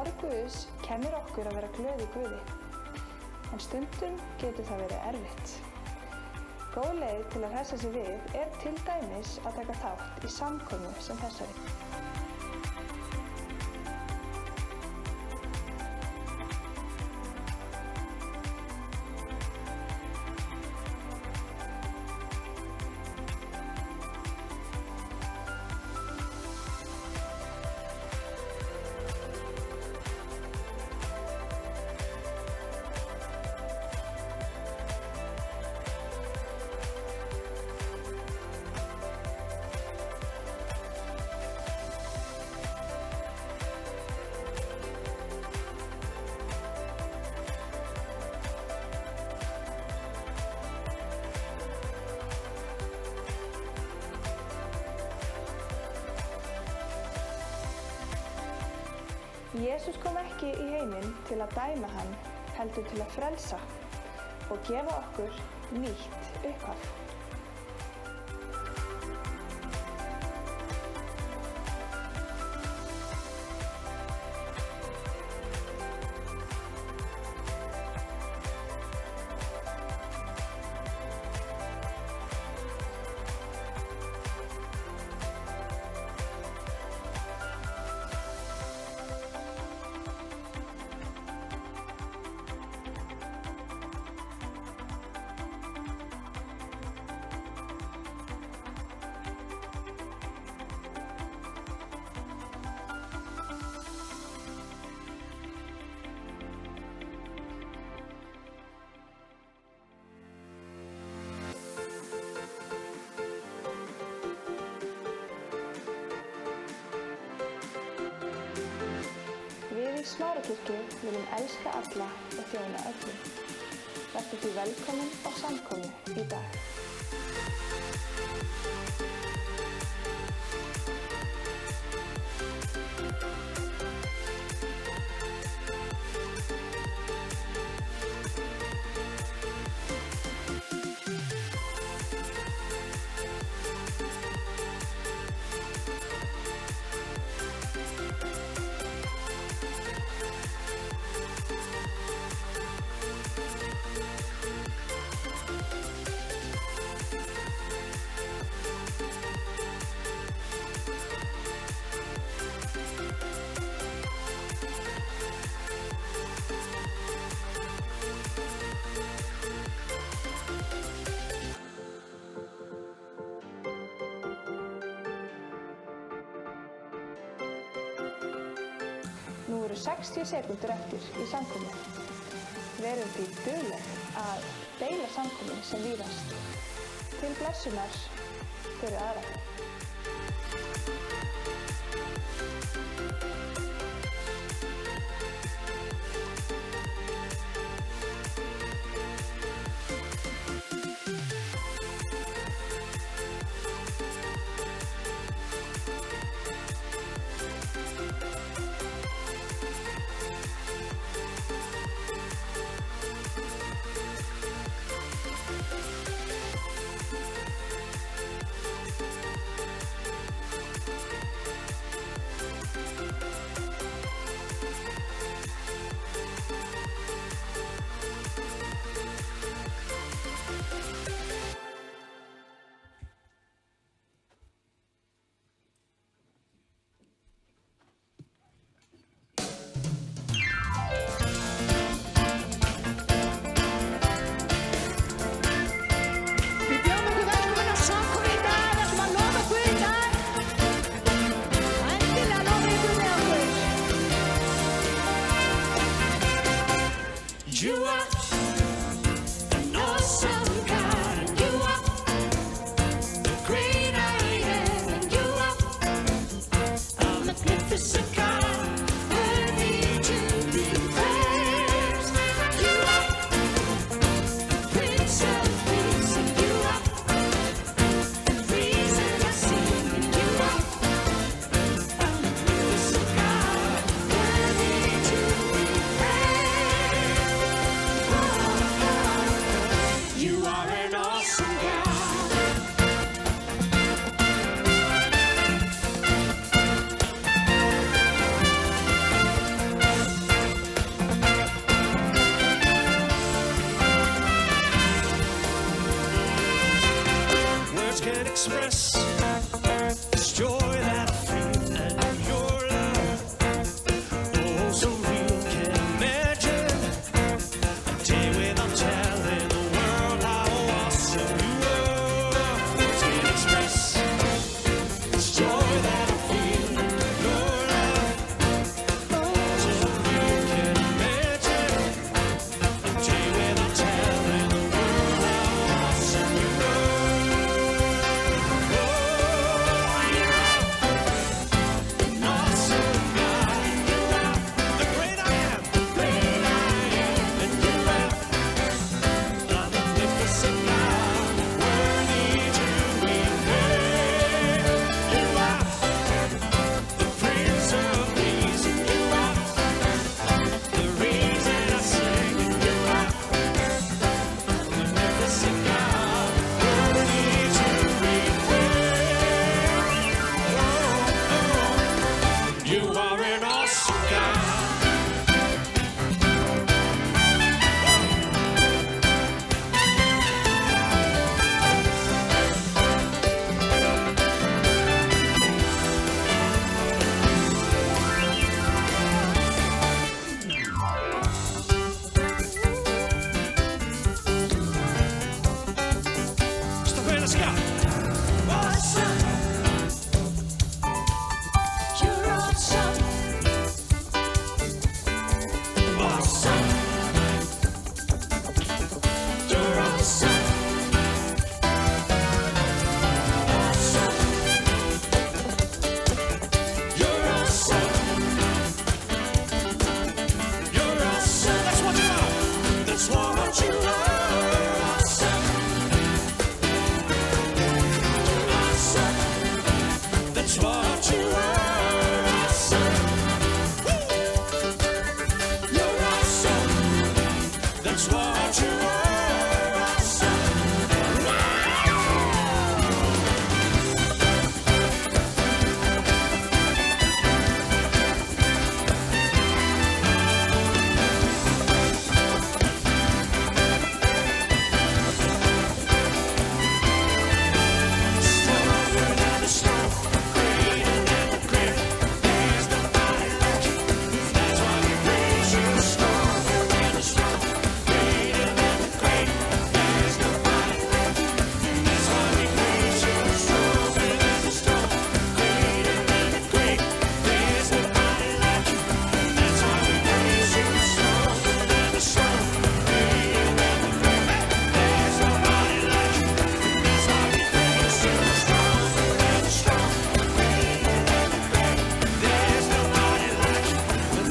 Orð Guðs kennir okkur að vera glöð í Guði, en stundum getur það verið erfitt. Góð leið til að hressa sig við er til dæmis að taka þátt í samkomu sem þessari. Jesús kom ekki í heiminn til að dæma hann, heldur til að frelsa og gefa okkur nýtt upphaf. Við í Smárakirkju viljum elska alla og þjóna öllum. Vertu því velkomin á samkomu í dag. Nú eru 60 sekúndur eftir í samkomu. Verum því dugleg að deila samkomunni sem víðast til blessunar fyrir aðra. express this joy that I feel and your love. Oh, so real, can't imagine a day without telling the world how awesome you are. Can't express this joy that I feel and your love. Oh, so real, can't imagine a day without telling the world how awesome you are. You are an awesome God. Sta bene, si chiama. Awesome. You're awesome. Awesome. You're awesome. Awesome. You're awesome. You're awesome. That's what you are. That's what you are. Awesome. Awesome. That's what you are. Awesome. You're awesome. That's what you are. Awesome. Stronger than the snow, greater than the great. There's nobody like you. That's why we praise you. Stronger than the snow, greater than the great. There's nobody like you. That's why we praise you. Stronger than the snow, greater than the great. There's nobody like you. That's why we praise you. Stronger than the snow, greater than the great. There's nobody like you. That's why we praise you. Stronger than the snow, greater than the great. There's nobody like you.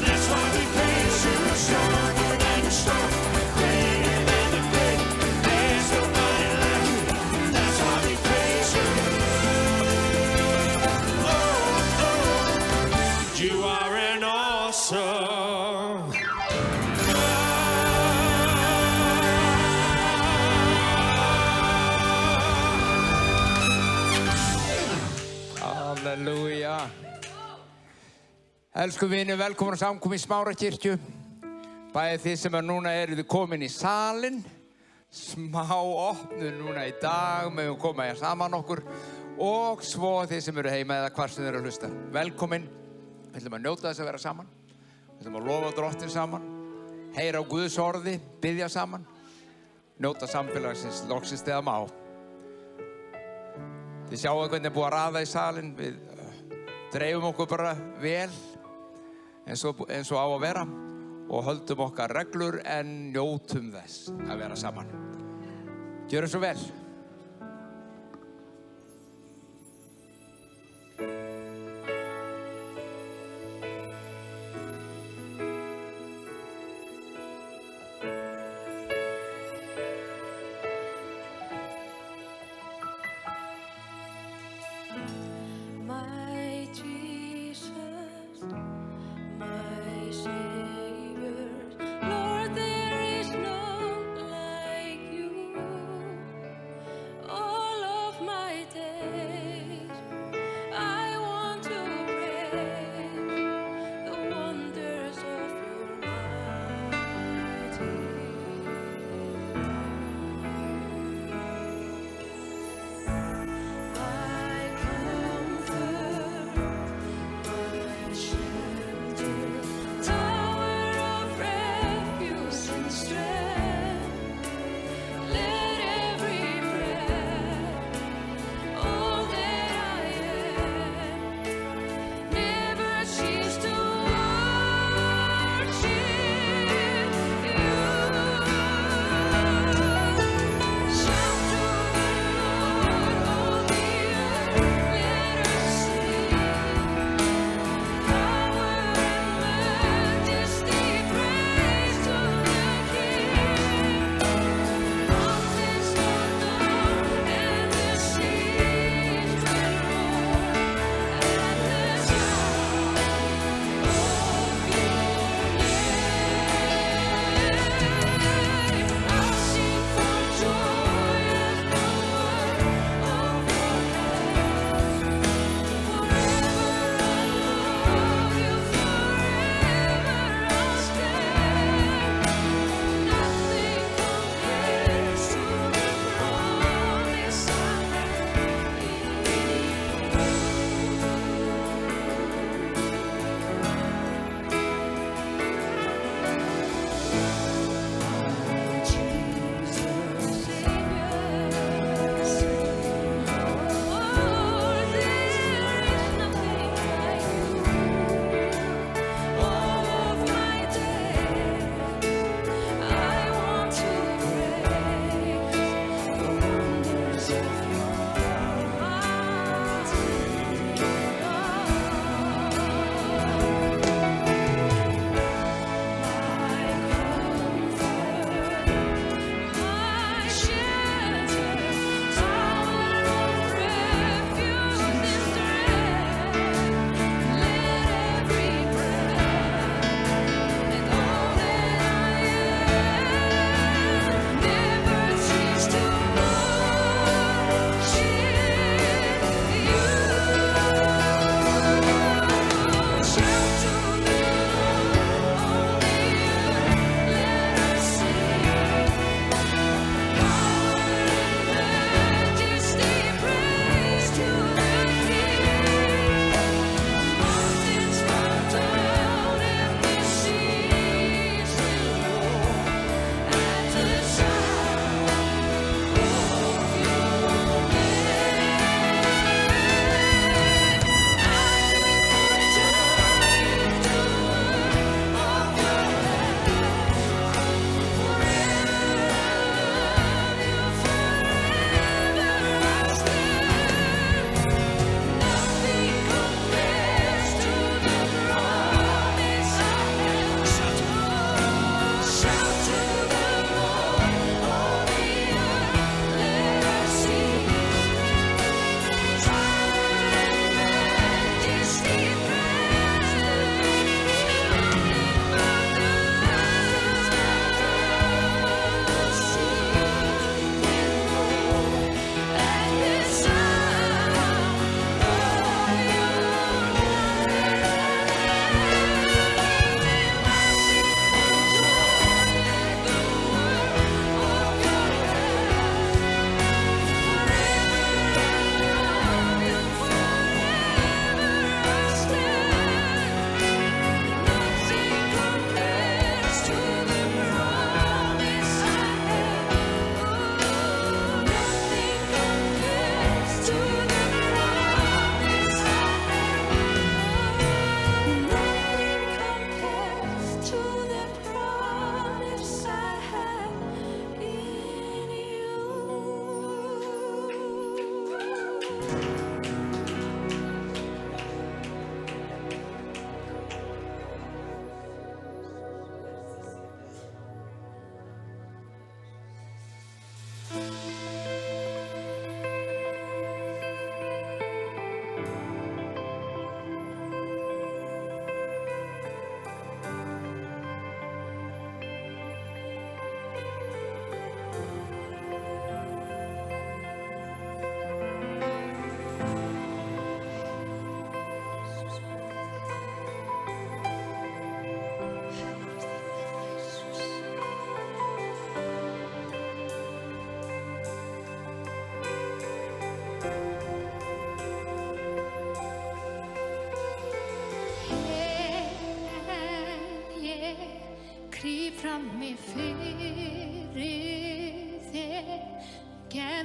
That's why we praise you. Stronger than the snow, greater than the great. There's nobody like you. That's why we praise you. Oh, you are an awesome Halleluja. Elsku vinir, velkomin á samkomu í Smárakirkju. Bæði þið sem núna eruð komin í salinn, smá opnun núna í dag, megum koma hér saman okkur, og svo þið sem eru heima eða hvar sem eru að hlusta. Velkomin, við ætlum að njóta þess að vera saman, við ætlum að lofa Drottin saman, heyra á Guðs orði, biðja saman, njóta samfélagsins loksins þegar má. Þið sjáu hvernig er búið að raða í salinn, við dreifum okkur bara vel eins og á að vera og höldum okkar reglur en njótum þess að vera saman. Gjörum svo vel. My Jesus, my Savior, Lord, there is none like you.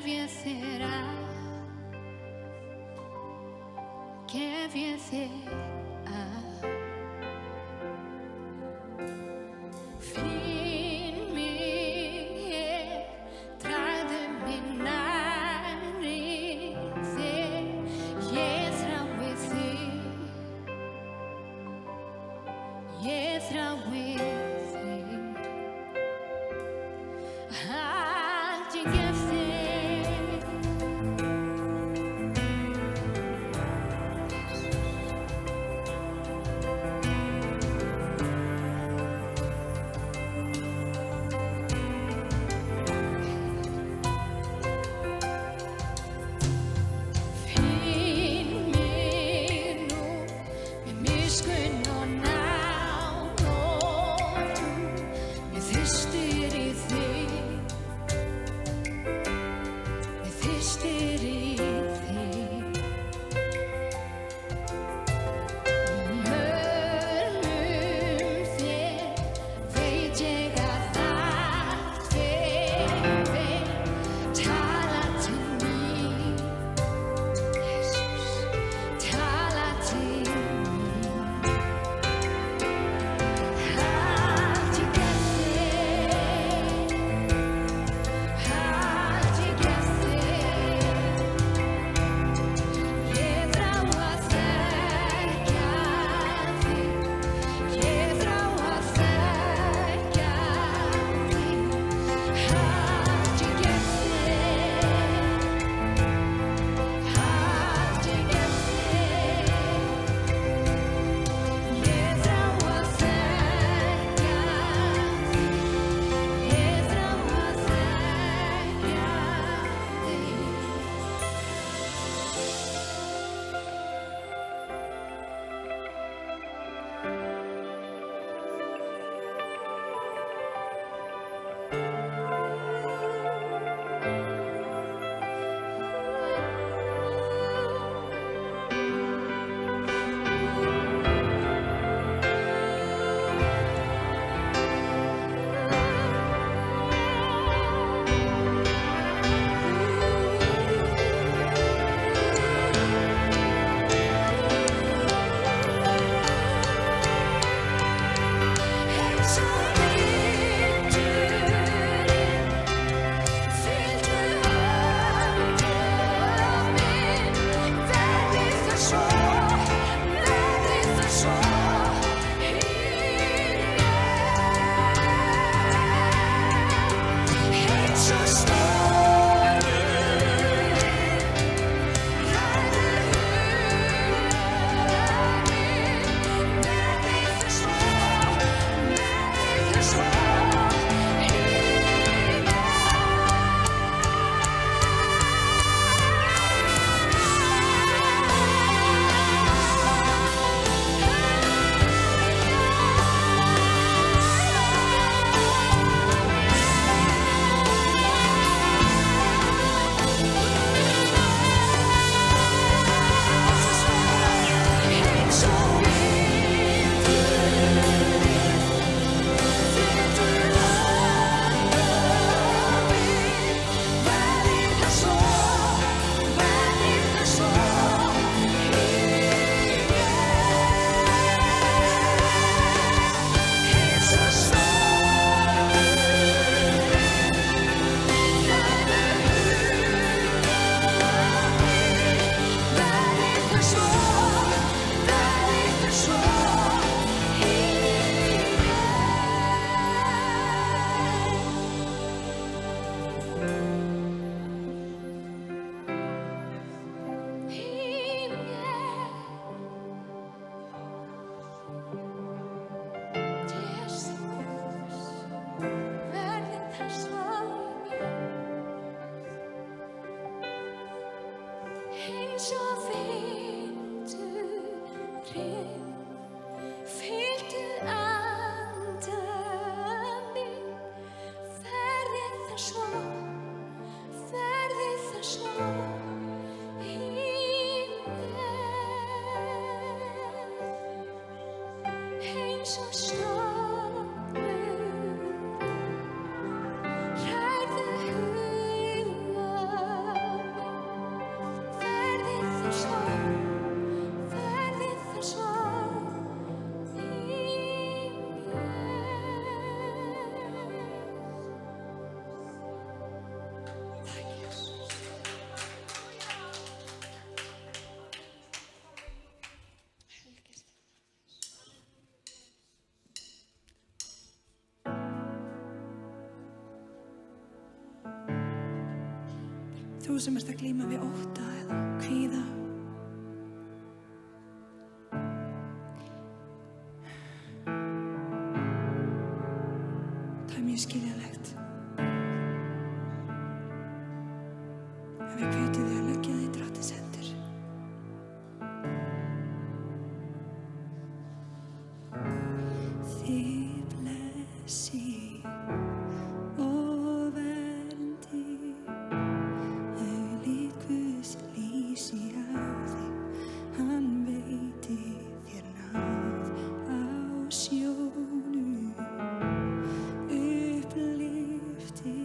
ég þér allt, gef ég þér allt. Finn mig hér, dragðu mig nærri þér, ég þrái þig, ég þrái þig. Allt ég gef þér. Finn mig nú með miskunn og náð og trú, mér þyrstir í þig, mér þyrstir í þig. Mörgum þér veit ég að allt fer vel, tala til mín, Jesus, tala til mín. Allt ég gef þér, allt ég gef þér. Ég þrá að þekkja þig, ég þrá að þekkja þig. Allt ég gef þér, allt ég gef þér. Ég þrá að þekkja þig, ég þrá að þekkja eins og vindurinn fylgdu höndum minn, verði það svo í mér. Eins og stormurinn ræður huga minn, verði það svo í eins og vindurinn fylgdu höndum minn, verði það svo í mér. Eins og stormurinn ræður eins og vindurinn fylgdu anda minn, verði það svo í mér. Eins og stormurinn ræður huga Þú sem ert að glíma við ótta eða kvíða. Það er mjög skiljanlegt. En við hvetjum þig að leggja þig í Drottins hendur. Þig blessi og verndi, auglýð Guðs lýsi á þig, hann veiti þér náð á sjónum, upplifti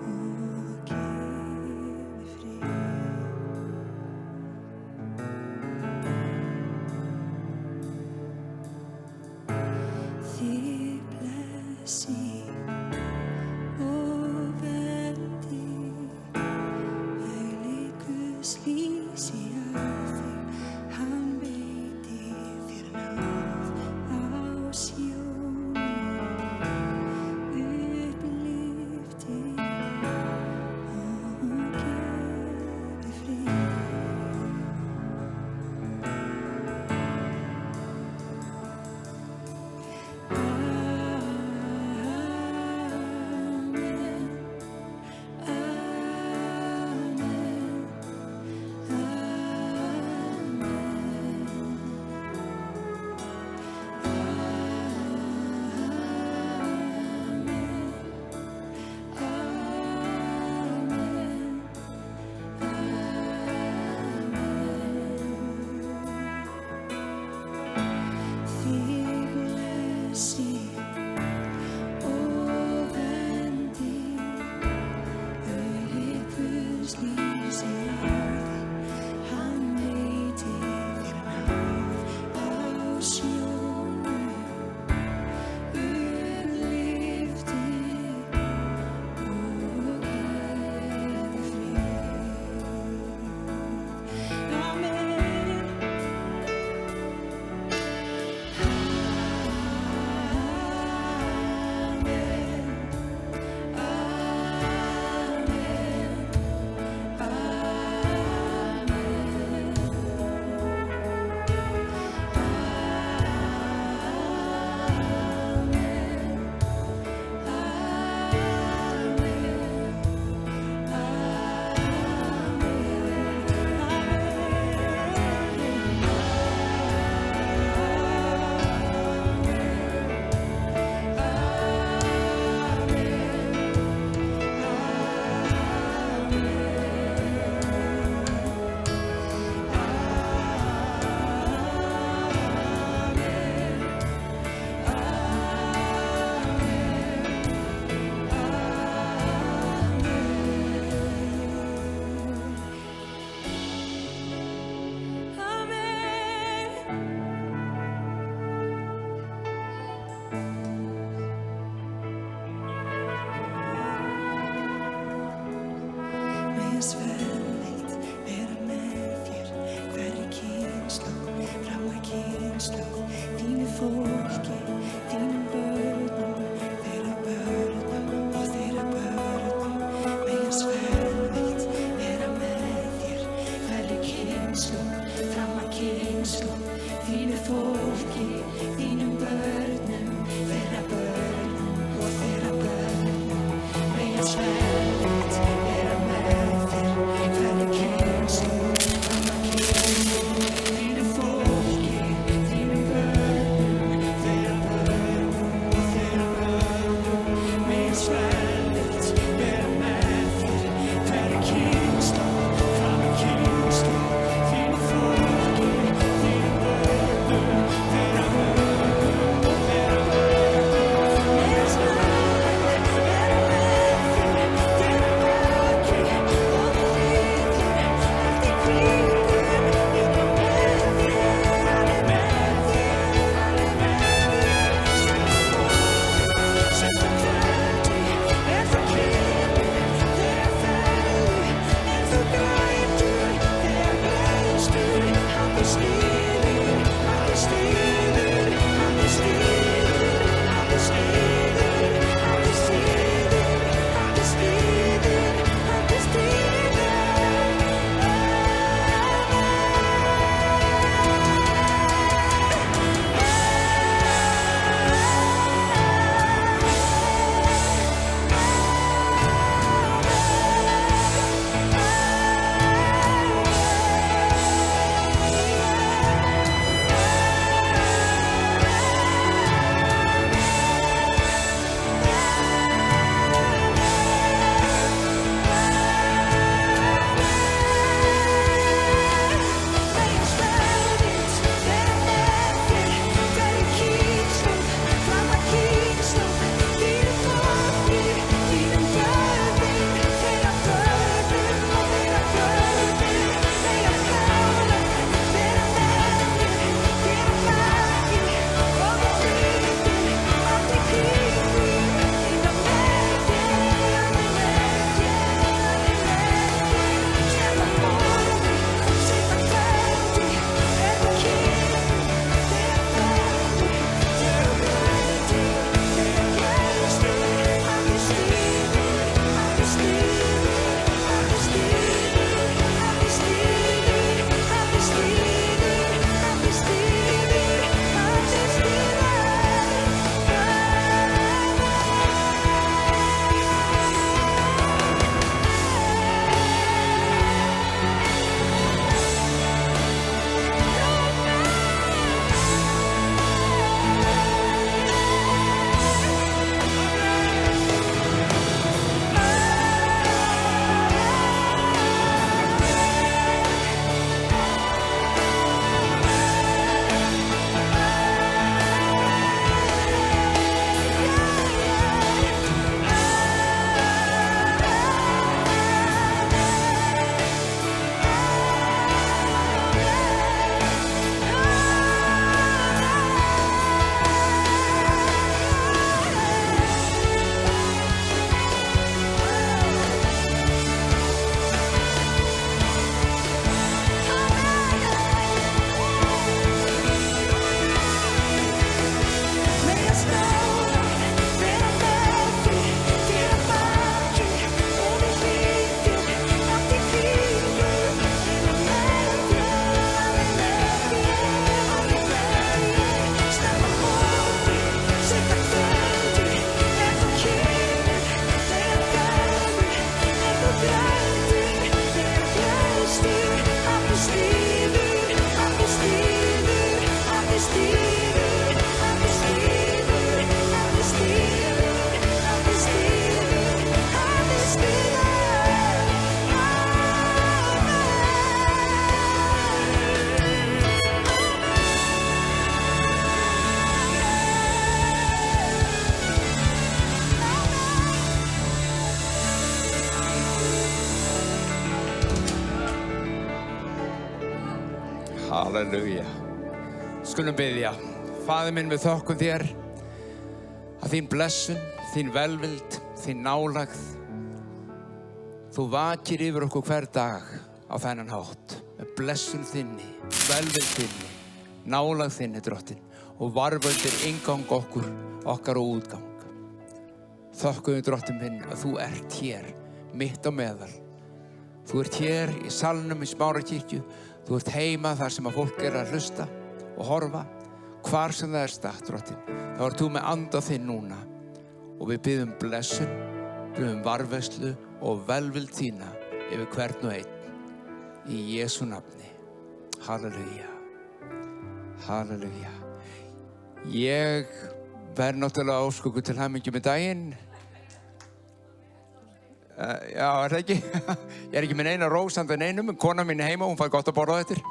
og gefi frið. Þig blessi og verndi, auglýð Guðs lýsi á þig, hann veiti þér náð á sjónum, upplifti og gefi frið. Þig blessi og verndi, auglýð Guðs lýsi á þig, hann veiti þér náð á sjónum, upplifti og gefi frið. Amen. Megi svelveikt vera með þér, hverri kynslóð, fram að kynslóð, þínu fólki, þínum börnum, þeirra börnum og þeirra börnum. Megi svelveikt vera með þér, hverri kynslóð, fram að kynslóð, þínu fólki, þínum börnum, þeirra börnum og þeirra börnum. Megi svelveikt vera með þér, hverri kynslóð, fram að kynslóð, þínu fólki, þínum börnum, þeirra börnum og þeirra börnum. Megi svelveikt vera með þér, hverri kynslóð, fram að kynslóð, þínu fólki, þínum börnum, þeirra börnum og þeirra börnum. Megi svelveikt vera með þér, Halleluja. Skulum biðja. Faðir minn, við þökkum þér að þín blessun, þín velvild, þín nálægð, þú vakir yfir okkur hver dag á þennan hátt. Með blessun þinni, velvild þinni, nálægð þinni, Drottinn, og varðvöldir inngang okkar og útgang. Þökkum við, Drottinn minn, að þú ert hér, mitt á meðal. Þú ert hér í salnum í Smárakirkju. Þú ert heima þar sem að fólk að hlusta og horfa. Hvar sem það statt, Drottinn, þá ert þú með anda þinn núna. Og við biðjum blessun, biðjum varðveislu og velvild þína yfir hvern og einn. Í Jesú nafni. Halleluja. Halleluja. Ég verð náttúrulega ósköku til hamingju með daginn. Já, er það ekki? Ég er ekki með neina rósandi neinum, en kona mín er heima, hún fær gott að borða þetta.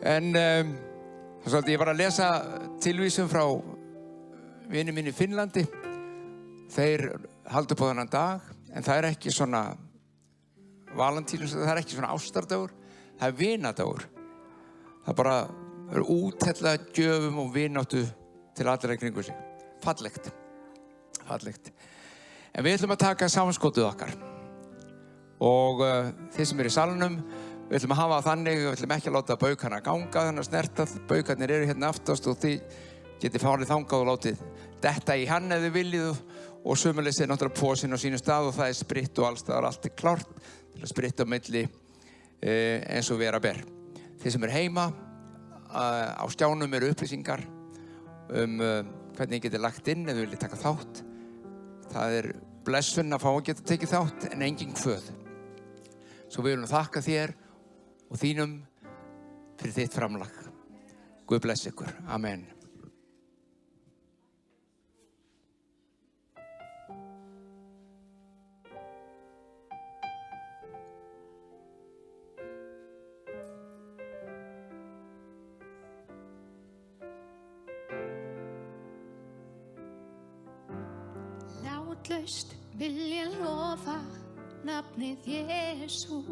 En ég var að lesa tilvísum frá vini mín í Finnlandi. Þeir halda upp á þennan dag, en það er ekki svona Valentínus, það er ekki svona ástardagur, það er vinadagur. Það bara er úthella gjöfum og vináttu til allra í kringu sig. Fallegt. Fallegt. En við ætlum að taka samanskotið okkar. Og þið sem eru í salnum, við ætlum að hafa þannig, við ætlum ekki að láta baukana ganga, þannig að snerta. Baukarnir eru hérna aftast og þið getið farið þangað og látið detta í hann ef þið viljið. Og sömuleiðis er náttúrulega pósinn á sínu stað og það er spritt og alls staðar, allt er klárt til að spritta á milli eins og vera ber. Þið sem eru heima, á skjánum eru upplýsingar hvernig þið getið lagt inn ef þið viljið taka þátt. Það er blessun að fá að geta tekið þátt en engin kvöð. Svo við viljum þakka þér og þínum fyrir þitt framlag. Guð bless ykkur. Amen. Látlaust vil ég lofa nafnið Jesú.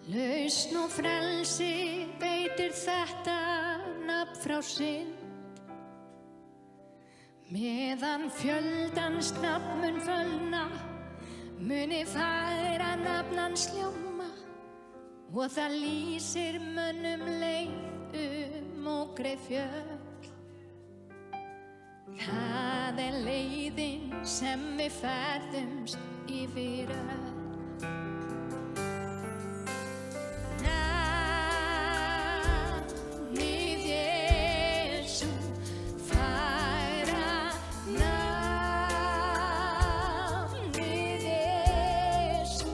Lausn og frelsi veitir þetta nafn frá synd. Meðan fjöldans nafn mun fölna, muni færa nafn hans hljóma. Og það lýsir mönnum leið ógreið fjöll. Það er leiðin sem við ferðumst yfir öll. Nafnið Jesú færa nafnið Jesú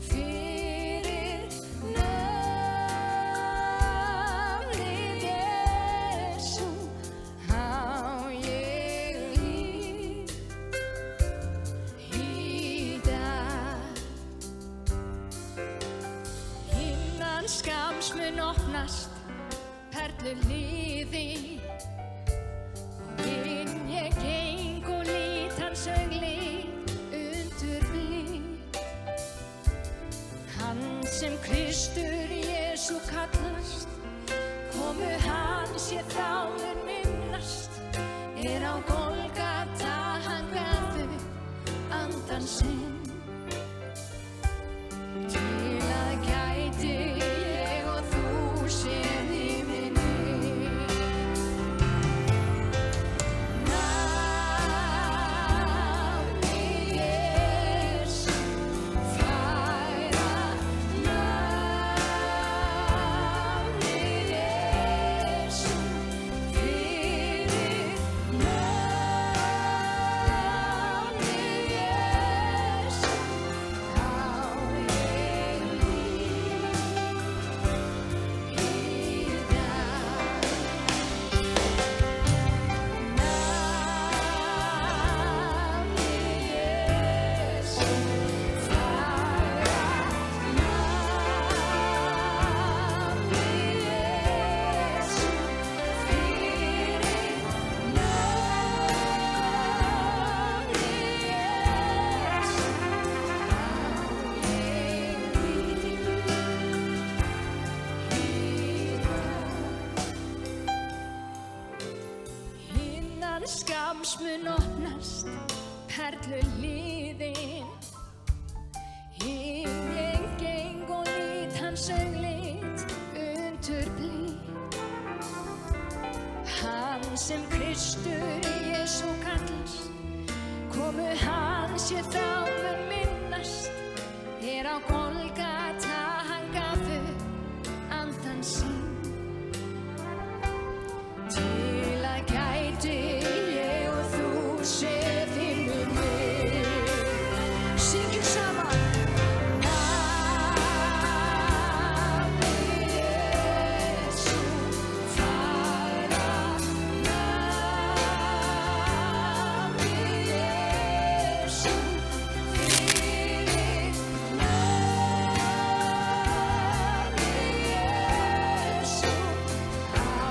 fyrir nafnið Jesú á ég líf í dag. Innan skams mun opnast perluliði og inn ég geng og lít hans auglið undur blíð. Hann sem Kristur Jesú kallast, komu hans ég þá mun minnast. Er á Golgata hann gaf upp andan sinn. Til að gæti ég og þú séð í minni. Nafnið Jesú færa nafnið Jesú fyrir nafnið mun opnast perlu liðin. Ég geng og lít hans auglit undur blíð. Hann sem Kristur Jesú kallast, komu hans ég þá mun minnast. Á Golgata hann gaf upp andan sín. Til að gæti ég og þú séð himin minn. Syngjum saman. Nafni Jesú, fagra nafni Jesú, fyrir nafni Jesú á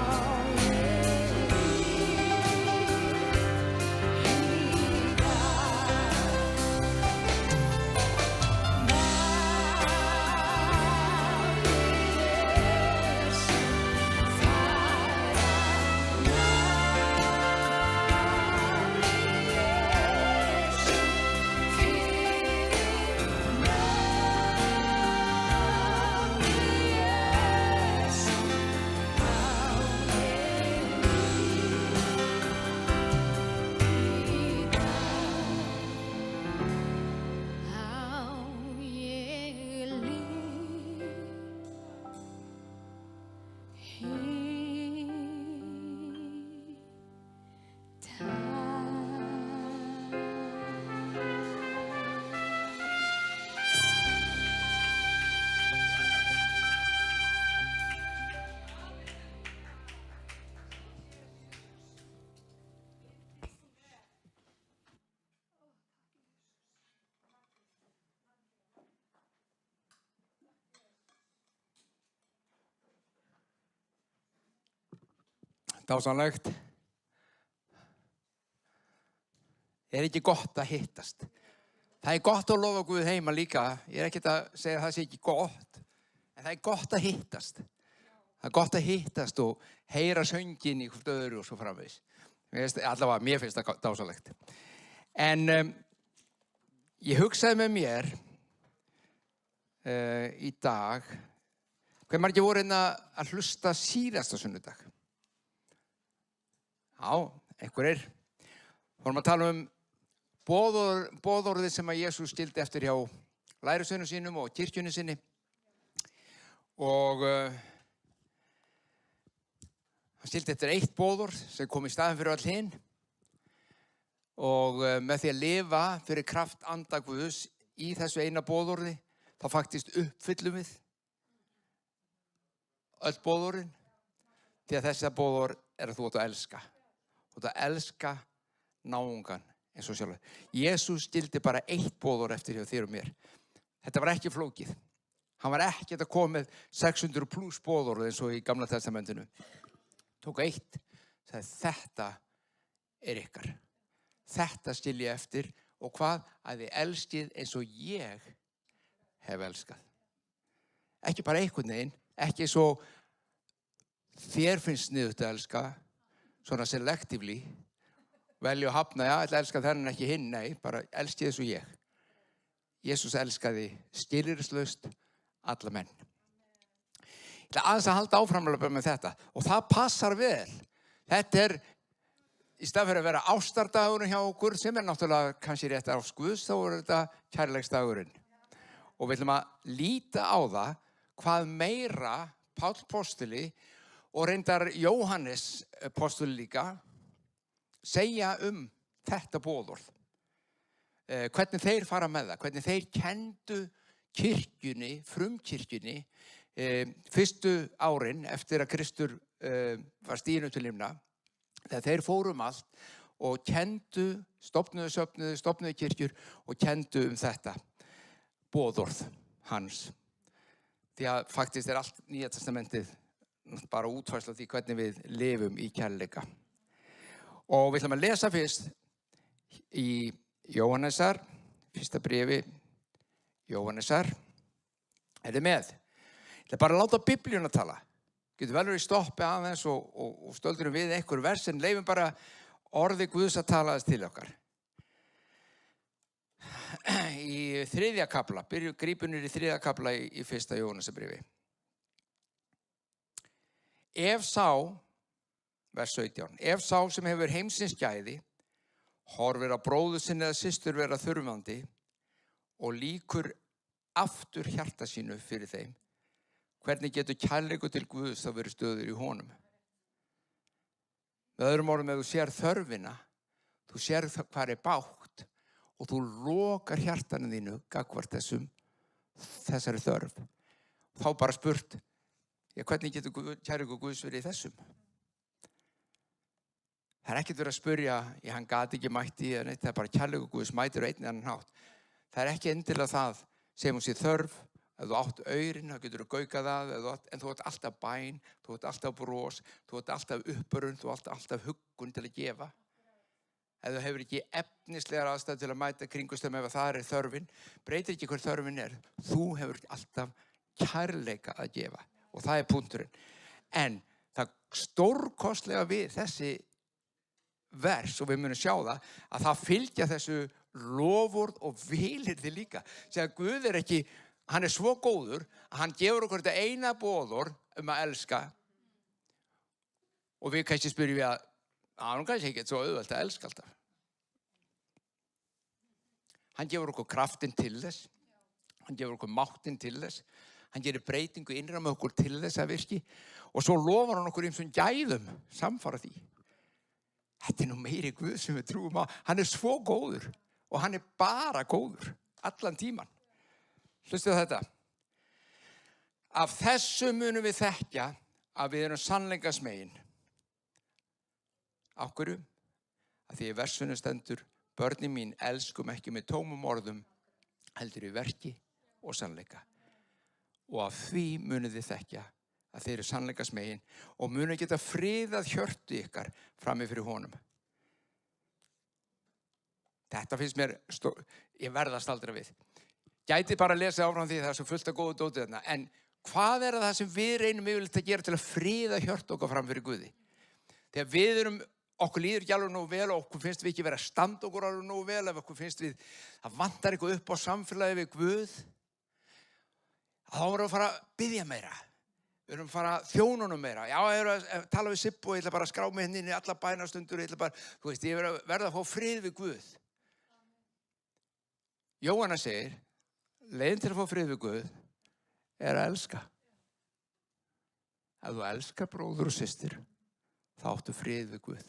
Dásamlegt. Ekki gott að hittast? Það gott að lofa Guð heima líka. Ég ekkert að segja að það sé ekki gott. En það gott að hittast. Það gott að hittast og heyra sönginn í hvort öðru og svo framvegis. Allavega, mér finnst það dásamlegt. En ég hugsaði með mér í dag, hve margir voru að hlusta síðasta sunnudag? Já, einhverjir. Vorum að tala boðorðið sem að Jesús skildi eftir hjá lærisveinum sínum og kirkjunni sinni. Og hann skildi eftir eitt boðorð sem kom í staðinn fyrir öll hin. Og með því að lifa fyrir kraft anda Guðs í þessu eina boðorði, þá faktist uppfyllum við öll boðorðin. Því að þessi boðorð að þú átt að elska. Þú átt að elska náungan eins og sjálfur. Jesús skildi bara eitt boðorð eftir hjá þér og mér. Þetta var ekki flókið. Hann var ekki að koma með 600 pluss boðorð eins og í Gamla testamentinu. Tók eitt, sagði þetta ykkar. Þetta skil ég eftir og hvað? Að þið elskið eins og ég hef elskað. Ekki bara einhvern veginn, ekki svo þér finnst sniðugt að elska, svona selectively, velja og hafna, já, ég ætla að elska þennan ekki hinn, nei, bara elskið eins og ég. Jesús elskaði skilyrðislaust alla menn. Ég ætla aðeins að halda áframlega með þetta og það passar vel. Þetta í stað fyrir að vera ástardagurinn hjá okkur, sem náttúrulega kannski rétt ást Guðs, þá þetta kærleiksdagurinn. Og við ætlum að líta á það hvað meira Páll postuli og reyndar Jóhannes postuli líka segja þetta boðorð. Hvernig þeir fara með það, hvernig þeir kenndu kirkjunni, frumkirkjunni, fyrstu árin eftir að Kristur var stiginn upp til himna. Þegar þeir fóru allt og kendu, stofnuðu kirkjur og kendu þetta boðorð hans. Því að faktist allt Nýja testamentið bara útfærsla því hvernig við lifum í kærleika. Og við ætlum að lesa fyrst í Jóhannesar, fyrsta bréfi Jóhannesar. Er þið með? Ég ætla bara að láta Biblíuna tala. Getur vel verið stoppi aðeins og stöldurum við einhver vers, en leifum bara orði Guðs að talaðist til okkar. Í 3. kafla, grípunir í 3. kafla í 1. Jóhannesarbrifi. Ef sá, vers 17, ef sá sem hefur heimsins gæði, horfir á bróður sinn eða systur vera þurfandi og líkur aftur hjarta sínu fyrir þeim, hvernig getur kærleikur til Guðs þá verið stöður í honum? Með öðrum orðum, ef þú sér þörfina, þú sér hvað er bágt og þú lokar hjartanu þínu gagnvart þessari þörf. Þá bara spurt, hvernig getur kærleikur Guðs verið í þessum? Það er ekkert verið að spyrja, hann gat ekki mætti, það er bara kærleikur Guðs mætir á einn eða annan hátt. Það er ekki endilega það sem hún sé þörf. Ef þú átt aurinn, þá getur þú gaukað það, en þú átt alltaf bæn, þú átt alltaf bros, þú átt alltaf uppörun, þú átt alltaf huggun til að gefa. Ef þú hefur ekki efnislegar aðstæður til að mæta kringumstæðum ef það er þörfin, breytir ekki hver þörfin er. Þú hefur alltaf kærleika að gefa og það er punkturinn. En það stórkostlega við þessi vers, og við munum sjá það, að það fylgja þessu loford og vilyrði líka. Þegar Guð er ekki, hann er svo góður að hann gefur okkur þetta eina boðorð að elska. Og við kannski spyrjum við að hann kannski ekki svo auðvelt að elska alltaf. Hann gefur okkur kraftinn til þess. Hann gefur okkur máttinn til þess. Hann gerir breytingu innra með okkur til þess að virki. Og svo lofar hann okkur ýmsum gæðum samfara því. Þetta er nú meiri Guð sem við trúum á. Hann er svo góður og hann er bara góður allan tíman. Hlustu þetta. Af þessu munum við þekkja að við erum sannleiksmegin. Af hverju? Að því í versunum stendur, börnin mín, elskum ekki með tómum orðum, heldur í verki og sannleika. Og af því munum þið þekkja að þið eru sannleiksmegin og munum geta friðað hjörtu ykkar frammi fyrir honum. Þetta finnst mér, ég verð að staldra við. Gæti bara að lesa áfram því það er svo fullt af góðu dótið þarna. En hvað er það sem við reynum yfirleitt að gera til að friða hjörtu okkar fram fyrir Guði? Þegar við erum, okkur líður ekki alveg nógu vel og okkur finnst við ekki vera að standa okkur alveg nógu vel, ef okkur finnst við, það vantar eitthvað upp á samfélagi við Guð, þá erum við að fara að biðja meira. Við erum að fara að þjónunum meira. Já, ég er að tala við Sippu og ég ætla bara að skrá mig henni inn í alla bænastundur, ég ætla bara, þú veist, ég verð að fá frið við Guð. Jóhanna segir, leiðin til að fá frið við Guð er að elska. Ef þú elskar bróður og systir, þá áttu frið við Guð.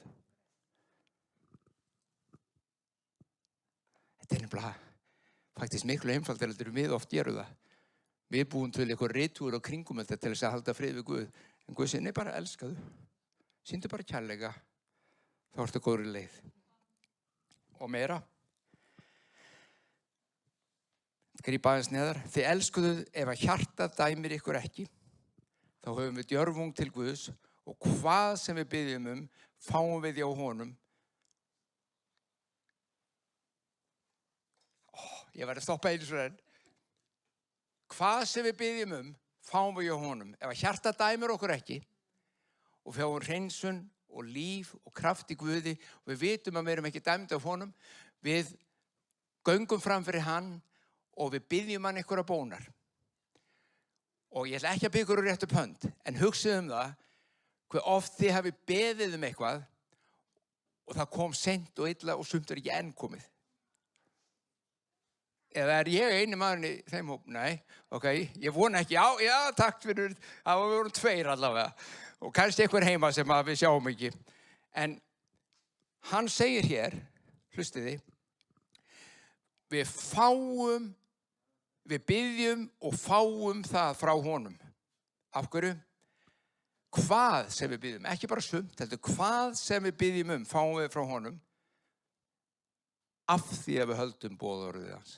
Þetta er nefnilega faktisk miklu einfaldar heldur við oft gerum það. Við búum til eitthvað ritúr og kringum þetta til þess að halda frið við Guð. En Guð segir, nei, bara elskaðu. Sýndu bara kærleika. Þá ertu góðri leið. Og meira. Grípa aðeins neðar. Þið elskuðu ef að hjartað dæmir ykkur ekki. Þá höfum við djörfung til Guðs og hvað sem við biðjum fáum við hjá honum. Ég verði að stoppa einu svo enn. Hvað sem við biðjum fáum við hjá honum. Ef að hjarta dæmir okkur ekki og fáum hreinsun og líf og kraft í Guði og við vitum að við erum ekki dæmd af honum, við göngum fram fyrir hann og við biðjum hann einhverja bónar. Og ég ætla ekki að biðja ykkur rétt upp hönd, en hugsaðu það hve oft þið hafi beðið eitthvað og það kom seint og illa og sumt er ekki enn komið. Eða er ég eini maðurinn í þeim hóp? Nei, ok, ég vona ekki, já, takk fyrir, það voru 2 allavega. Og kannski einhver heima sem að við sjáum ekki. En hann segir hér, hlustiði, við biðjum og fáum það frá honum. Af hverju? Hvað sem við biðjum, ekki bara sumt, heldur hvað sem við biðjum fáum við frá honum af því að við höldum boðorðið hans.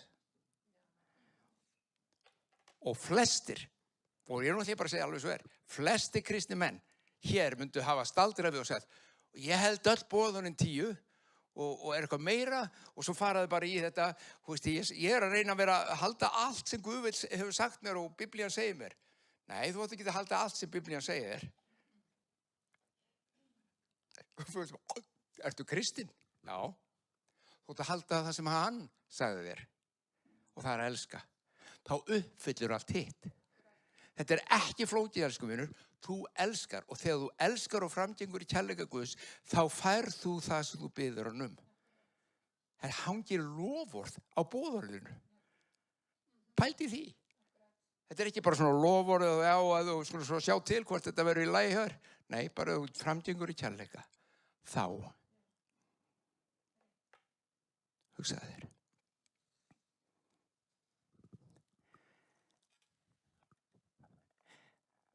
Og flestir, og ég er náttúrulega bara að segja alveg svo flestir kristni menn hér myndu hafa staldrað við og sagt, ég held öll boðorðin 10 og er eitthvað meira og svo faraði bara í þetta, veist, ég er að reyna að halda allt sem Guð hefur sagt mér og Biblían segir mér. Nei, þú átt ekki að halda allt sem Biblían segir þér. Ertu kristinn? Já. Þú ert að halda það sem hann sagði þér. Og það er að elska. Þá uppfyllir allt hitt. Þetta er ekki flókið, elsku vinur. Þú elskar og þegar þú elskar og framgengur í kærleika Guðs, þá færð þú það sem þú biður hann um. Það hangir loforð á boðorðinu. Pældi því. Þetta er ekki bara svona loforð og já, að þú skulum svo sjá til hvort þetta verður í lagi hér. Nei, bara þú framgengur í kærleika. Þá. Hugsaðu þér.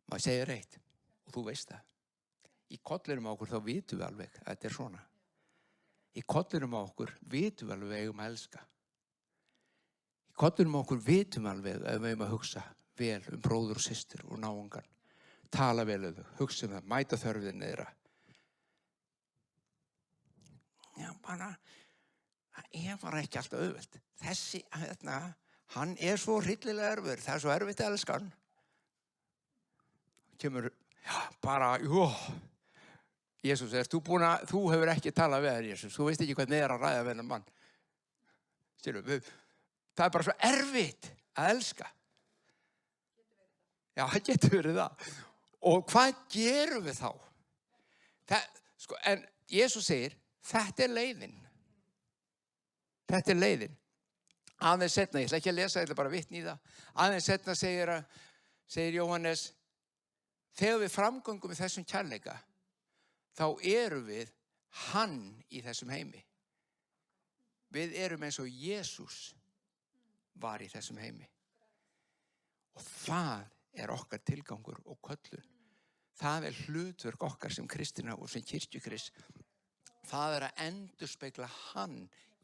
Maður segir reitt og þú veist það. Í kollinum á okkur þá vitum við alveg að þetta er svona. Í kollinum á okkur vitum við alveg að við eigum að elska. Í kollinum á okkur vitum við alveg að við eigum að hugsa vel bróður og systur og náungan. Tala vel þau, hugsa það, mæta þörfið niðra. Já, bara, það var ekki alltaf auðvelt. Þessi, hann er svo hryllilega erfiður, það er svo erfitt að elska hann. Kemur, já, bara, Jesús, þú hefur ekki talað við þér, Jesús, þú veist ekki hvernig er að ræða við þennan mann. Sérðu, það er bara svo erfitt að elska. Já, það getur verið það. Og hvað gerum við þá? En Jesús segir, þetta er leiðin. Þetta er leiðin. Aðeins seinna, ég ætla ekki að lesa, ég ætla bara að vitna í það. Aðeins seinna segir Jóhannes, þegar við framgöngum í þessum kærleika, þá erum við hann í þessum heimi. Við erum eins og Jesús var í þessum heimi. Og það er okkar tilgangur og köllun. Það er hlutverk okkar sem kristina og sem kirkjukrist. Það er að endurspegla hann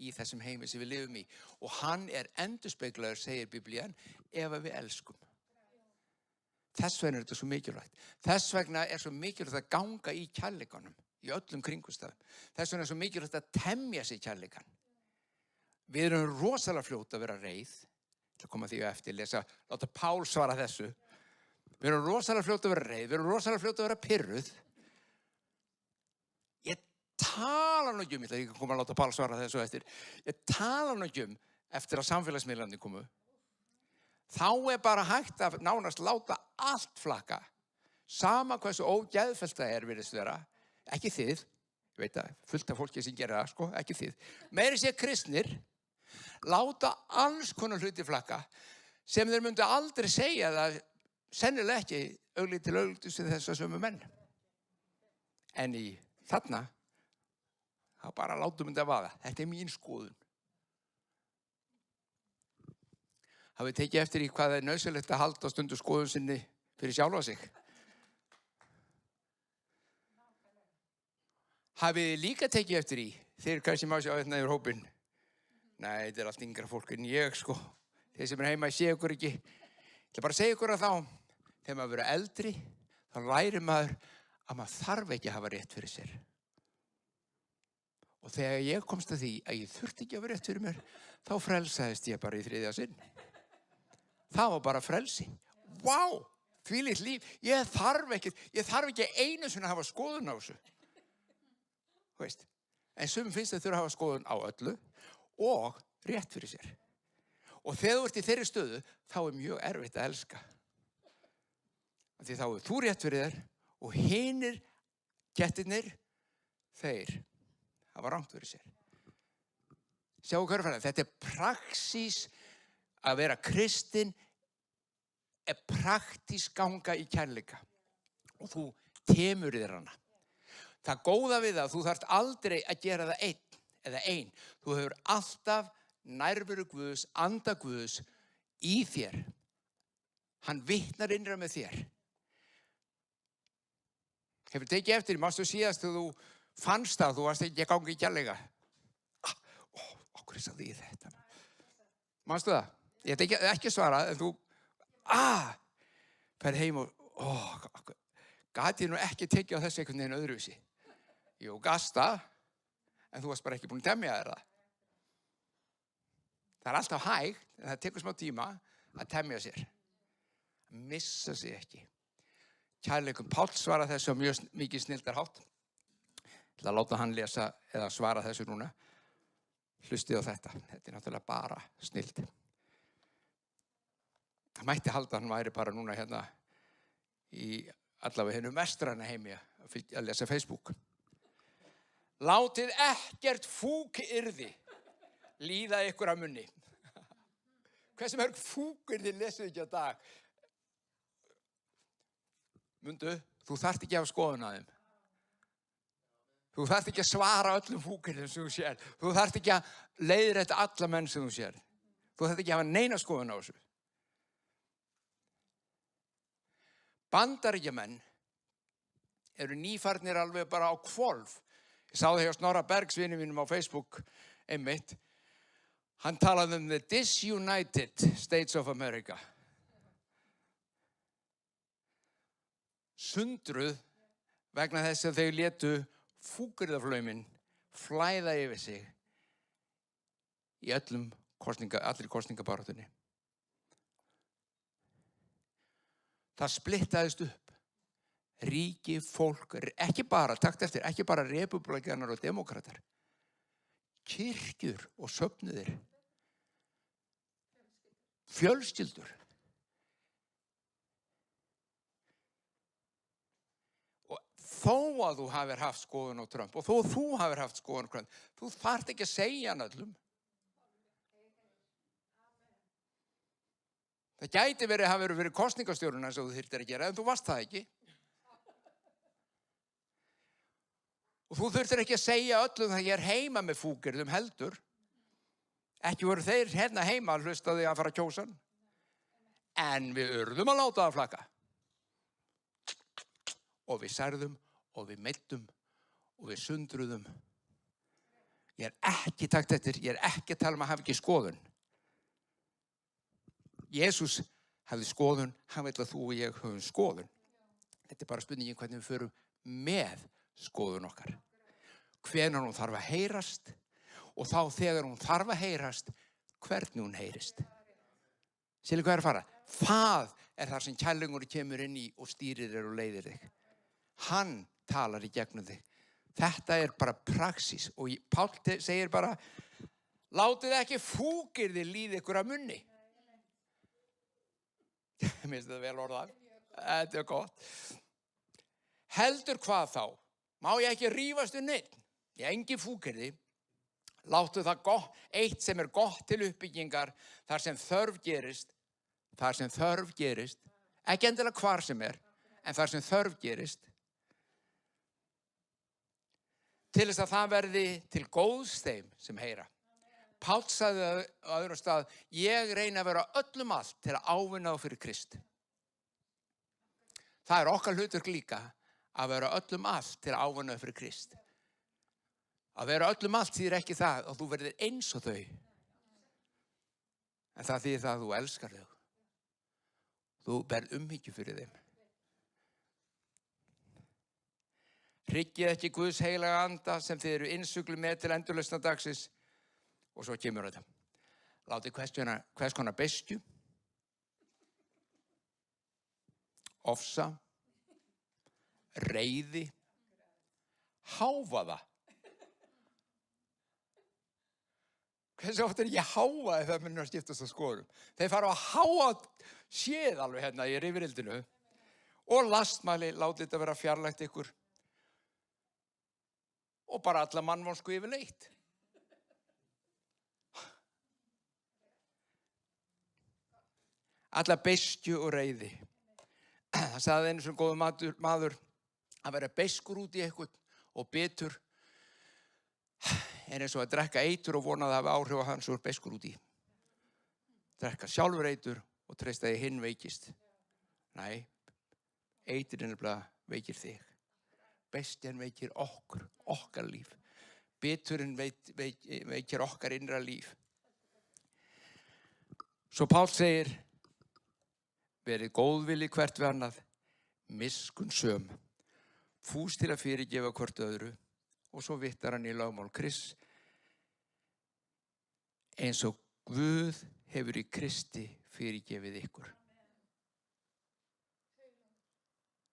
í þessum heimi sem við lifum í. Og hann er endurspeglaður, segir Biblían, ef við elskum. Þess vegna er þetta svo mikilvægt. Þess vegna er svo mikilvægt að ganga í kærleikanum, í öllum kringumstæðum. Þess vegna er svo mikilvægt að temja sig kærleikan. Við erum rosalega fljót að vera reið. Ég ætla að koma því á eftir, láta Pál svara þessu. Við erum rosalega fljót að vera reið, við erum rosalega fljót að vera pirruð. Ég tala nú ekki ég ætla ekki að koma að láta Pál svara þessu eftir. Ég tala nú ekki eftir að samfélagsmiðlarnir komu. Þá er bara hægt að nánast láta allt flakka. Sama hversu ógeðfellt það virðist vera. Ekki þið. Ég veit að fullt af fólki sem gerir það, sko. Ekki þið. Meiri sé kristnir. Láta alls konar hluti flakka. Sem þeir myndu aldrei segja það. Sennilega ekki augliti til augliti sem þessa sömu menn. En í þarna. Það bara látum þetta vaða. Þetta er mín skoðun. Hafið tekið eftir í hvað er nauðsynlegt að halda stundu skoðun sinni fyrir sjálfa sig. Hafið líka tekið eftir í, þeir kannski má sjá þetta yfir hópinn. Nei, þetta er allt yngra fólk en ég, sko. Þeir sem er heima, ég sé ykkur ekki. Ég ætla bara að segja ykkur að þá, þegar maður verður eldri, þá lærir maður að maður þarf ekki að hafa rétt fyrir sér. Og þegar ég komst að því að ég þurfti ekki að hafa rétt fyrir mér, þá frelsaðist ég bara í 3. sinn. Það var bara frelsi. Vá, þvílíkt líf. Ég þarf ekki einu sinni að hafa skoðun á þessu. Þú veist. En sumum finnst þau þurfa að hafa skoðun á öllu og rétt fyrir sér. Og þegar þú ert í þeirri stöðu, þá er mjög erfitt að elska. Því þá er þú rétt fyrir þér og hinir kettirnir, þeir hafa rangt fyrir sér. Sjáu hverfælega, þetta er praxís. Að vera kristinn er praktísk ganga í kærleika og þú temur þér hana. Það góða við það, þú þarft aldrei að gera það einn. Þú hefur alltaf nærveru Guðs, anda Guðs í þér. Hann vitnar innra með þér. Hefur tekið eftir, mástu síðast þegar þú fannst það, þú varst ekki að ganga í kærleika. Okkur sagði ég þetta. Mástu það? Ég ætla ekki að svara, en þú, ferð heim og, gat ég nú ekki tekið á þessu einhvern veginn öðruvísi. Jú, gasta, en þú varst bara ekki búin að temja þér það. Það er alltaf hægt, en það tekur smá tíma að temja sér. Missa sig ekki. Kærleikum Páll svarar þessu á mjög mikið snilldarhátt. til að láta hann lesa eða svara þessu núna. Hlustið á þetta. Þetta náttúrulega bara snilld. Það mætti halda að hann væri bara núna hérna í allavega hennum vestræna heimi að lesa Facebook. Látið ekkert fúkyrði líða ykkur að munni. Hversu mörg fúkyrði lesið ekki á dag? Mundu, þú þarft ekki að hafa skoðun á þeim. Þú þarft ekki að svara öllum fúkyrðum sem þú sér. Þú þarft ekki að leiðrétta alla menn sem þú sér. Þú þarft ekki að hafa neina skoðun á þessu. Bandaríkjamenn eru nýfarnir alveg bara á hvolf. Ég sá það hjá Snorra Bergs vini mínum á Facebook einmitt. Hann talaði the Disunited States of America. Sundruð vegna þess að þau létu fúkyrðaflauminn flæða yfir sig í allri kosningabaráttunni. Það splittaðist upp. Ríki, fólk, ekki bara, takt eftir, ekki bara repúblikanar og demókratar. Kirkjur og söfnuðir. Fjölskyldur. Og þó að þú hafir haft skoðun á Trump og þó að þú hafir haft skoðun á Trump, þú þarft ekki að segja hann öllum. Það gæti hafi verið kosningastjórinn eins og þú þyrftir að gera, en þú varst það ekki. Og þú þurftir ekki að segja öllum að ég er heima með fúkyrðum heldur. Ekki voru þeir hérna heima að hlusta því að fara að kjósa hann. En við urðum að láta það flakka. Og við særðum, og við meittum, og við sundruðum. Ég er ekki takt eftir, ég er ekki að tala um að hafa ekki skoðun. Jesús hafði skoðun, hann vill að þú og ég höfum skoðun. Þetta er bara spurningin hvernig við förum með skoðun okkar. Hvenær hún þarf að heyrast og þá þegar hún þarf að heyrast, hvernig hún heyrist. Sérlega hvað er að fara? Það er það sem kærleikurinn kemur inn í og stýrir þér og leiðir þig. Hann talar í gegnum þig. Þetta er bara praxís og Páll segir bara, látið ekki fúkyrði líða ykkur að munni. Mér finnst þetta vel orðað. Þetta er gott. Heldur hvað þá? Má ég ekki rífast neitt? Ég engin fúkyrði. Láttu það gott, eitt sem er gott til uppbyggingar, þar sem þörf gerist, ekki endilega hvar sem er, en þar sem þörf gerist, til þess að það verði til góðs þeim sem heyra. Páll sagði á öðrum stað, ég reyna að vera öllum allt til að ávinna þá fyrir Krist. Það er okkar hlutverk líka að vera öllum allt til að ávinna þá fyrir Krist. Að vera öllum allt þýðir ekki það að þú verðir eins og þau. En það þýðir það að þú elskar þau. Þú berð umhyggju fyrir þeim. Hryggið ekki Guðs heilaga anda sem þið eru innsuglu með til endurlausna dagsins. Og svo kemur þetta. Látið hvers konar beiskju, ofsa, reiði, hávaða. Hversu oft er ekki hávaði þegar minnur að skiptast á skoðum? Þeir fara að háa séð alveg hérna í rifrildinu. Og lastmæli, látið þetta vera fjarlægt ykkur. Og bara alla mannvonsku yfirleitt. Alla beiskju og reiði. Það sagði einu sem góður maður að vera beiskur út í eitthvað og bitur er eins og að drekka eitur og vona að það hafi áhrif á hans og er beiskur út í. Drekka sjálfur eitur og treysta því hinn veikist. Nei, eiturinn veikir þig. Bestjan veikir okkar líf. Biturinn veikir okkar innra líf. Svo Páll segir, verið góðvilji hvert við annað, miskunnsöm, fús til að fyrirgefa hvort öðru og svo vittar hann í lögmál Krists. Eins og Guð hefur í Kristi fyrirgefið ykkur.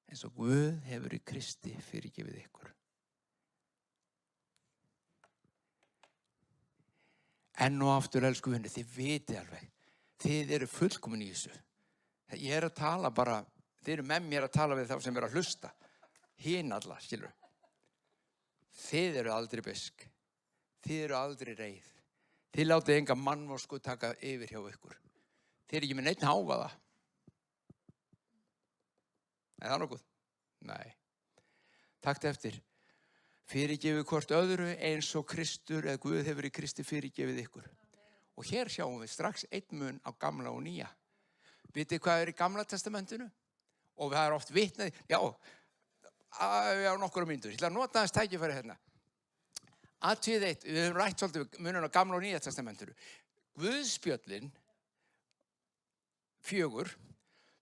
Eins og Guð hefur í Kristi fyrirgefið ykkur. Enn og aftur, elsku vinnu, þið vitið alveg. Þið eru fullkomin í þessu. Ég að tala bara, þið eru með mér að tala við þá sem eru að hlusta. Hin alla, skilur. Þið eru aldrei bisk. Þið eru aldrei reið. Þið látið enga mannvonsku taka yfir hjá ykkur. Þið eru ekki með neitt hávaða. Er það nokkuð? Nei. Taktu eftir. Fyrirgefið hvort öðru eins og Kristur eða Guð hefur í Kristi fyrirgefið ykkur. Og hér sjáum við strax einn mun á gamla og nýja. Vitið hvað er í gamla testamentinu? Og það er oft vitnað, já, nokkura mínútur. Ég ætla að nota þess tækifæri hérna. Athugið eitt, við höfum rætt svolítið muninn á gamla og nýja testamentinu. Guðspjöllin 4,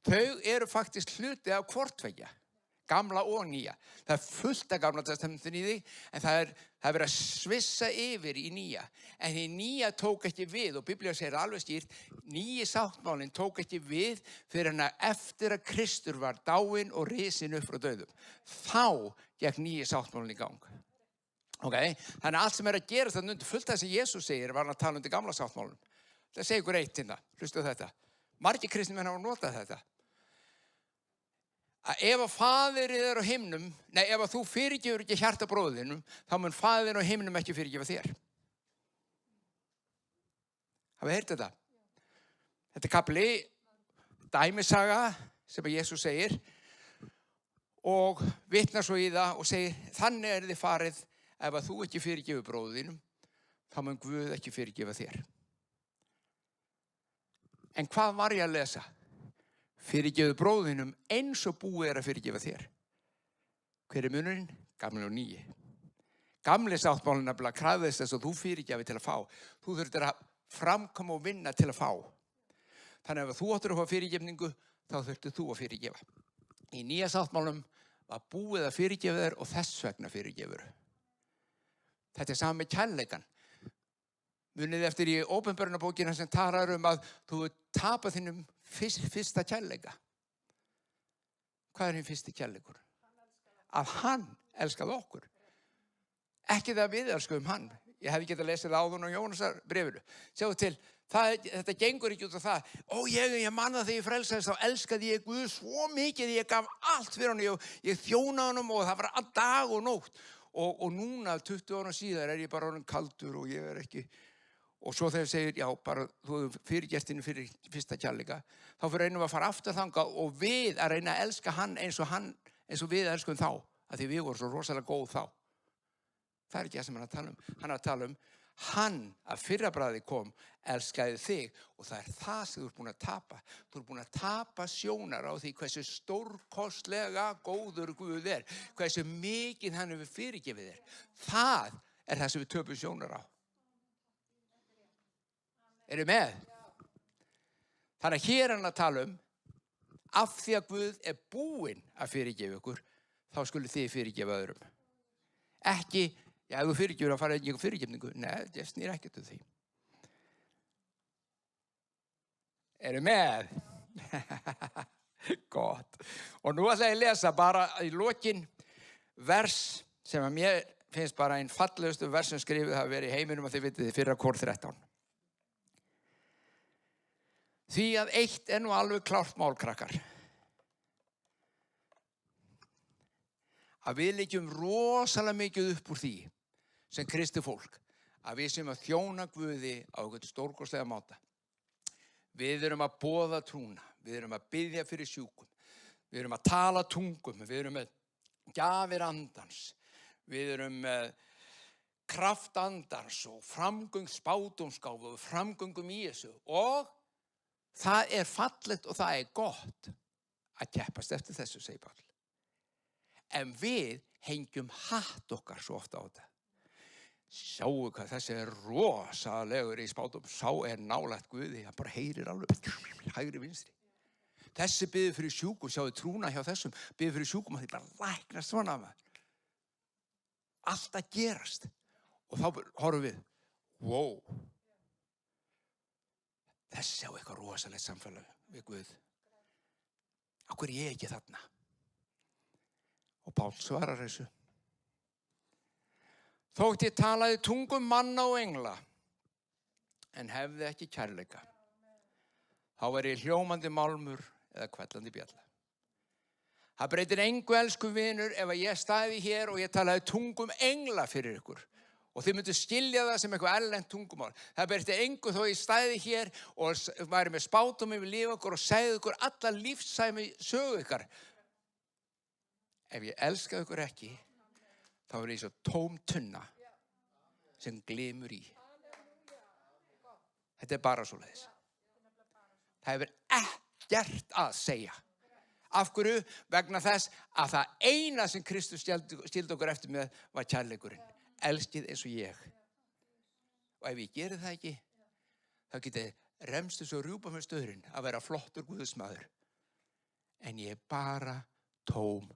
þau eru faktisk hluti af hvorttveggja. Gamla og nýja. Það er fullt af gamla testamentinu í því, en það er verið að svissa yfir í nýja. En í nýja tók ekki við, og Biblía segir alveg skýrt, nýji sáttmálinn tók ekki við fyrir en að eftir að Kristur var dáinn og risinn upp frá dauðum. Þá gekk nýji sáttmálinn í gang. Okay? Þannig að allt sem er að gera þetta undir fullt af það sem Jesús segir var hann að tala undir gamla sáttmálinn. Það segir ykkur eitt hérna, hlustu þetta. Margir kristnir menn hafa notað þetta. Að ef að faðirinn er á himnum, ef að þú fyrirgefur ekki hjarta bróðinum, þá mun faðirinn á himnum ekki fyrirgefa þér. Hafið heyrt þetta? Þetta er kafli dæmisaga sem að Jesús segir og vitnar svo í það og segir, þannig er þið farið ef að þú ekki fyrirgefur bróðinum, þá mun Guð ekki fyrirgefa þér. En hvað var ég að lesa? Fyrirgefðu bróðinum eins og búið er að fyrirgefa þér. Hver er munurinn? Gamli og nýji. Gamli sáttmálinn nefnilega krafðist þess að þú fyrirgefi til að fá. Þú þurftir að framkoma og vinna til að fá. Þannig ef þú áttir að fá fyrirgefningu, þá þurftir þú að fyrirgefa. Í nýja sáttmálum var búið að fyrirgefa þér og þess vegna fyrirgefur. Þetta er saman með kærleikann. Munið eftir í Ópenbarunarbókina sem talar að þú tapar þínum fyrsta kærleika. Hvað er hinn fyrsti kærleikur? Að hann elskaði okkur. Ekki það við elskuðum hann. Ég hefði getað lesið það áðun á Jónasar bréfinu. Sjáðu til, þetta gengur ekki út af það. Ég man það þegar ég frelsaðist, þá elskaði ég Guð svo mikið, ég gaf allt fyrir hann, ég þjónaði honum og það var all dag og nótt. Og núna, 20 ára síðar, er ég bara orðinn kaldur og ég er ekki. Og svo þegar segir, já, bara þú fyrirgert þínu fyrir fyrsta kærleika, þá fyrir reynum við að fara aftur þangað og við að reyna að elska hann eins og við elskum þá, af því við vorum svo rosalega góð þá. Það er ekki það sem hann að tala um. Hann er að tala um, hann að fyrra bragði kom, elskaði þig og það er það sem þú ert búin að tapa. Þú ert búin að tapa sjónar á því hversu stórkostlega góður Guð er, hversu mikið hann hefur fyrirgefið þér. Það er það sem við töpum sjónar á. Eru með? Þannig að hér er hann að tala um, af því að Guð er búinn að fyrirgefa ykkur, þá skulu þið fyrirgefa öðrum. Ekki, já, ef þú fyrirgefur að fara einhver fyrirgefningu. Nei, ég snýr ekkert um því. Eru með? Gott. Og nú ætla ég að lesa bara í lokin vers sem að mér finnst bara einn fallegustu vers sem skrifið hafa verið í heiminum og þið vitið þið fyrra kor 13. Því að eitt er nú alveg klárt mál, krakkar. Að við leggjum rosalega mikið upp úr því sem kristið fólk, að við sem að þjóna Guði á einhvern stórkostlega máta. Við erum að boða trúna, við erum að biðja fyrir sjúkum, við erum að tala tungum, við erum með gjafir andans, við erum með kraft andans og framgöng spádómsgáfu og framgöngum í þessu og það er fallegt og það er gott að keppast eftir þessu, segir Páll. En við hengjum hatt okkar svo ofta á þetta. Sjáu hvað þessi er rosalegur í spádóm. Sá er nálægt Guði, hann bara heyrir alveg hægri vinstri. Þessi biður fyrir sjúkum, sjáu trúna hjá þessum, biður fyrir sjúkum að þið bara læknast svona af maður. Allt að gerast. Og þá horfum við, wow. Þessi á eitthvað rosalegt samfélag við Guð. Af hverju er ég ekki þarna? Og Páll svarar þessu. Þótt ég talaði tungum manna og engla en hefði ekki kærleika, þá væri ég hljómandi málmur eða hvellandi bjalla. Það breytir engu, elsku vinur, ef að ég stæði hér og ég talaði tungum engla fyrir ykkur og þið myndu skilja það sem eitthvað erlent tungumál. Það breytir engu þó ég stæði hér og væri með spádómi við líf okkur og segði ykkur alla lífsæmi sögu ykkar. Ef ég elskaði ykkur ekki, þá er ég svo tóm tunna sem glymur í. Þetta er bara svoleiðis. Það hefur ekkert að segja. Af hverju? Vegna þess að það eina sem Kristus skildi okkur eftir með var kærleikurinn. Elskið eins og ég. Og ef ég geri það ekki, þá geti remstu svo rjúpa með stöðurinn að vera flottur guðsmaður. En ég er bara tóm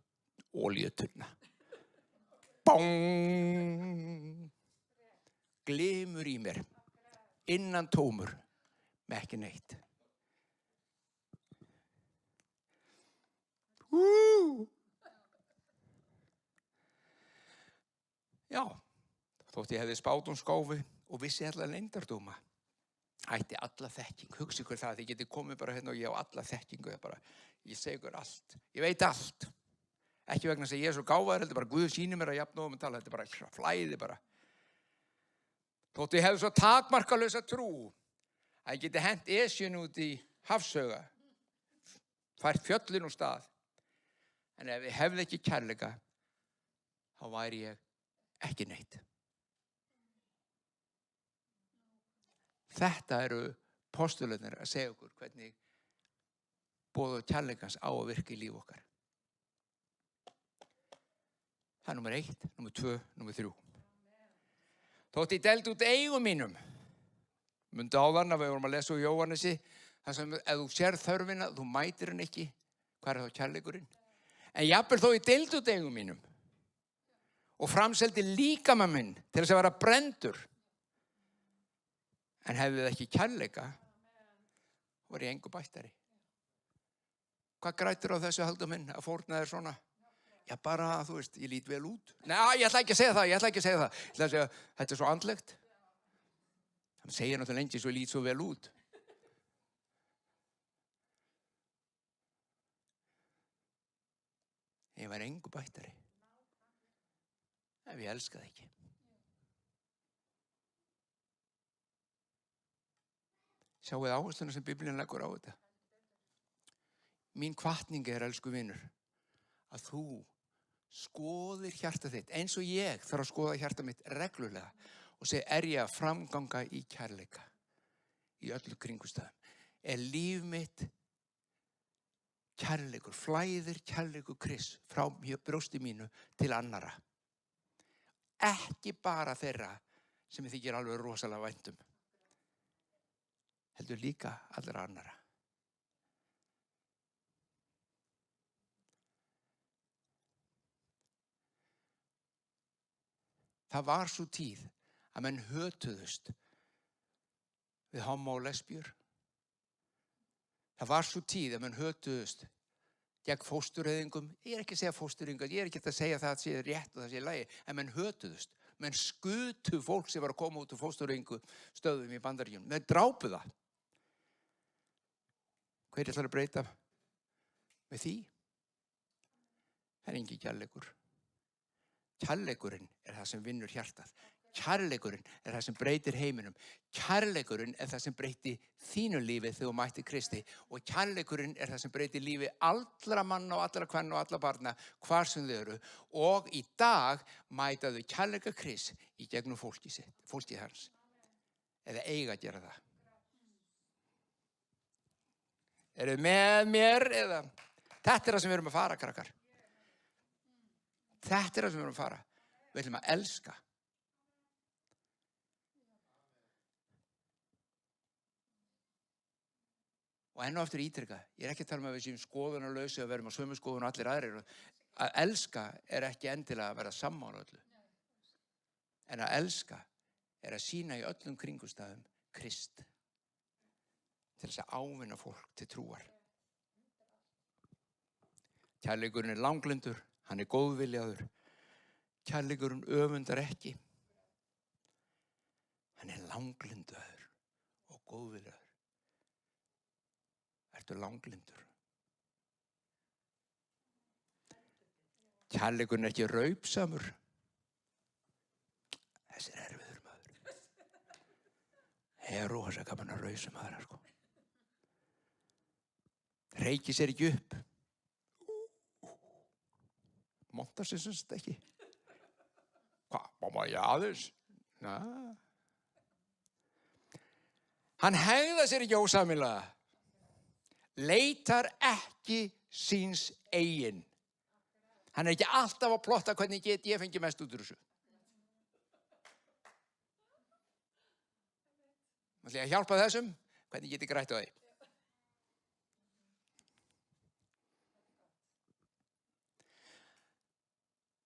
olíutunna. Bóng! Glymur í mér. Innan tómur. Með ekki neitt. Já, þótt ég hefði spádómsgáfu og vissi alla leyndardóma, ætti alla þekking. Hugsi ykkur það að þið getið komið bara hérna og ég á alla þekkingu. Ég segi ykkur allt. Ég veit allt. Ekki vegna þess að ég er svo gáfaður, heldur bara Guð sýnir mér að jafnóðum að tala. Þetta er bara flæði bara. Þótt ég hefði svo takmarkalausa trú að ég geti hent Esjun út í hafsauga, fært fjöllin úr stað. En ef ég hefði ekki kærleika, þá væri ég ekki neitt. Þetta eru postulunir að segja okkur hvernig boð kærleikans á að virka í líf okkar. Það er númer 1, númer 2, númer 3. Þótt ég deild út eigum mínum. Mundu áðan að við vorum að lesa úr Jóhannesi, þar sem ef þú sér þörfina, þú mætir hann ekki. Hvað er þá kærleikurinn? En jafnvel þó ég deild út eigum mínum og framseldi líkama minn til þess að vera brenndur. En hefði það ekki kærleika, var ég engu bættari. Hvað grætur á þessu haldur minn að fórna þér svona? Já, bara, þú veist, ég lít vel út. Nei, ég ætla ekki að segja það. Ég ætla að segja, þetta er svo andlegt. Það segir náttúrulega lengi svo ég lít svo vel út. Ég var engu bættari. Ef ég elskaði ekki. Sjáuð áhersluna sem Biblían leggur á þetta. Mín hvatning er, elsku vinur, að þú skoðir hjarta þitt, eins og ég þarf að skoða hjarta mitt reglulega og segja, er ég að framganga í kærleika í öllu kringumstæðum? Er líf mitt kærleikur, flæðir kærleikur Krists frá brjósti mínu til annara? Ekki bara þeirra sem ég þykir alveg rosalega vænt um, heldur líka allra annara. Það var svo tíð að menn hötuðust við homo og lesbíur. Það var svo tíð að menn hötuðust gegn fóstureyðingum. Ég er ekki að segja fóstureyðingar, ég er ekki að segja það að sé rétt og það sé í lagi, en menn hötuðust. Menn skutu fólk sem var að koma út úr fóstureyðingu stöðum í Bandaríkjunum. Menn drápu það. Hver ætlar að breyta með því? Það er engin kærleikur. Kærleikurinn er það sem vinnur hjartað. Kærleikurinn er það sem breytir heiminum. Kærleikurinn er það sem breytir þínu lífi þegar þú mættir Kristi. Og kærleikurinn er það sem breytir lífi allra manna og allra kvenna og allra barna, hvar sem þau eru. Og í dag mæta þau kærleika Krist í gegnum fólkið hans. Eða eiga að gera það. Eru þið með mér eða? Þetta er það sem við erum að fara, krakkar. Þetta er það sem við erum að fara. Við ætlum að elska. Og enn og aftur ítreka, ég er ekki að tala um að við séum skoðunarlausi og verðum á sömu skoðun og allir aðrir. Að elska er ekki endilega að vera sammála öllu. En að elska er að sýna í öllum kringumstæðum Krist. Til þess að ávinna fólk til trúar. Kærleikurinn er langlyndur. Hann er góðviljaður. Kærleikurinn öfundar ekki. Hann er langlyndaður góðviljaður? Ertu langlyndur? Kærleikurinn er ekki raupsamur. Þessi er erfiður maður. Rosa gaman að rausa maður, sko. Reykir sér ekki upp. Montar sér semst ekki. Hvað, mamma, ég aðeins? Næ. Hann hegða sér ekki ósæmilega. Leitar ekki síns eigin. Hann er ekki alltaf að plotta hvernig get ég fengi mest út úr þessu. Ætla ég að hjálpa þessum, hvernig get ég grætt á því.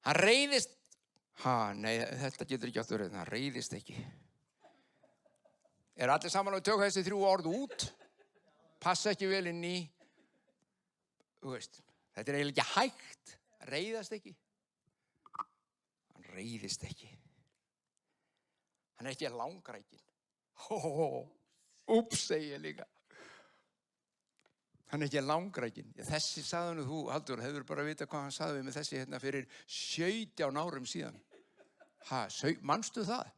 Hann reiðist, nei, þetta getur ekki átt að vera, hann reiðist ekki. Er allir saman að tökka þessi 3 orð út? Passa ekki vel inn í, þú veist, þetta er eiginlega ekki hægt, reiðast ekki. Hann reiðist ekki. Hann er ekki langrækinn. Úps, segi ég líka. Hann er ekki langrækinn. Þessi sagði nú þú, Halldór, hefur bara vita hvað hann sagði við með þessi hérna fyrir 17 árum síðan. Manstu það?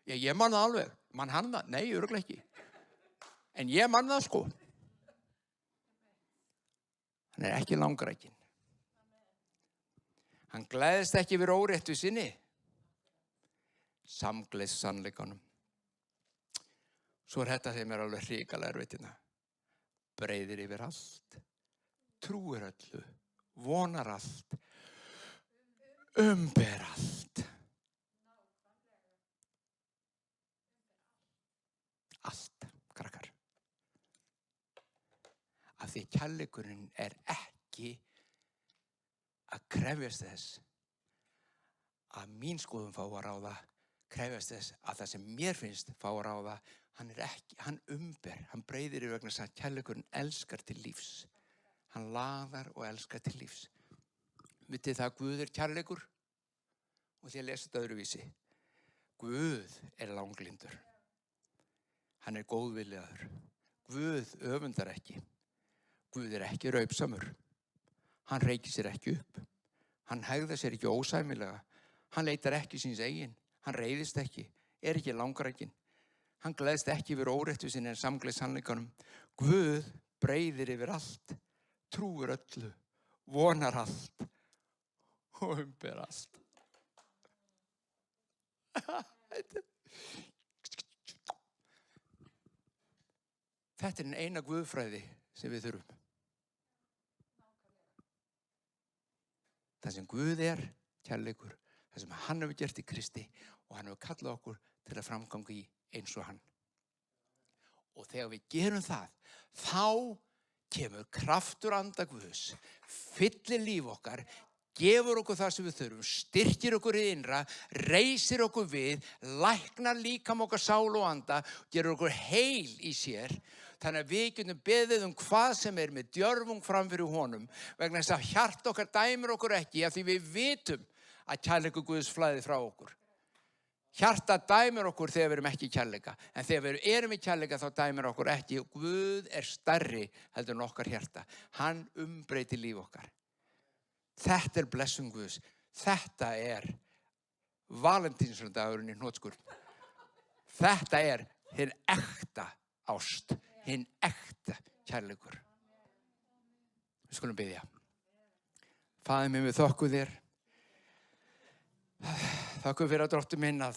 Já, ég man það alveg. Man hann það? Nei, örugglega ekki. En ég man það, sko. Hann er ekki langrækinn. Hann gleðist ekki við óréttu sinni. Samgleðst sannleikanum. Svo er þetta þeim alveg hrikalega erfitt hérna. Breiðir yfir allt, trúir öllu, vonar allt, umber allt. Allt, krakkar. Af því kærleikurinn er ekki að krefjast þess að mín skoðun fá að ráða, krefjast þess að það sem mér finnst fá að ráða. Hann umber, hann breiðir yfir vegna þess að kærleikurinn elskar til lífs. Hann laðar og elskar til lífs. Vitið það að Guð er kærleikur? Og því að lesa þetta öðruvísi. Guð er langlyndur. Hann er góðviljaður. Guð öfundar ekki. Guð er ekki raupsamur. Hann reykir sér ekki upp. Hann hegðar sér ekki ósæmilega. Hann leitar ekki síns eigin. Hann reiðist ekki. Er ekki langrækinn. Hann gleðst ekki yfir óréttu sinni en samgleðst sannleikanum. Guð breiðir yfir allt, trúir öllu, vonar allt og umber allt. Þetta er eina guðfræði sem við þurfum. Það sem Guð er, kærleikur, það sem hann hefur gert í Kristi og hann hefur kallað okkur til að framganga í eins og hann. Og þegar við gerum það, þá kemur kraftur anda Guðs, fyllir líf okkar, gefur okkur það sem við þurfum, styrkir okkur í innra, reisir okkur við, læknar líkam okkar sál og anda, gerur okkur heil í sér, þannig að við getum beðið hvað sem er með djörfung fram fyrir honum, vegna þess að hjarta okkar dæmir okkur ekki, af því við vitum að kærleikur Guðs flæði frá okkur. Hjarta dæmir okkur þegar við erum ekki í kærleika, en þegar við erum í kærleika þá dæmir okkur ekki. Guð er stærri heldur en okkar hjarta. Hann umbreytir líf okkar. Þetta er blessun Guðs. Þetta er Valentínsdagurinn í hnotskurn. Þetta er hinn ekta ást, hinn ekta kærleikur. Við skulum biðja. Faðir minn, við þökkum þér. Þakku fyrir að Drottinn minn að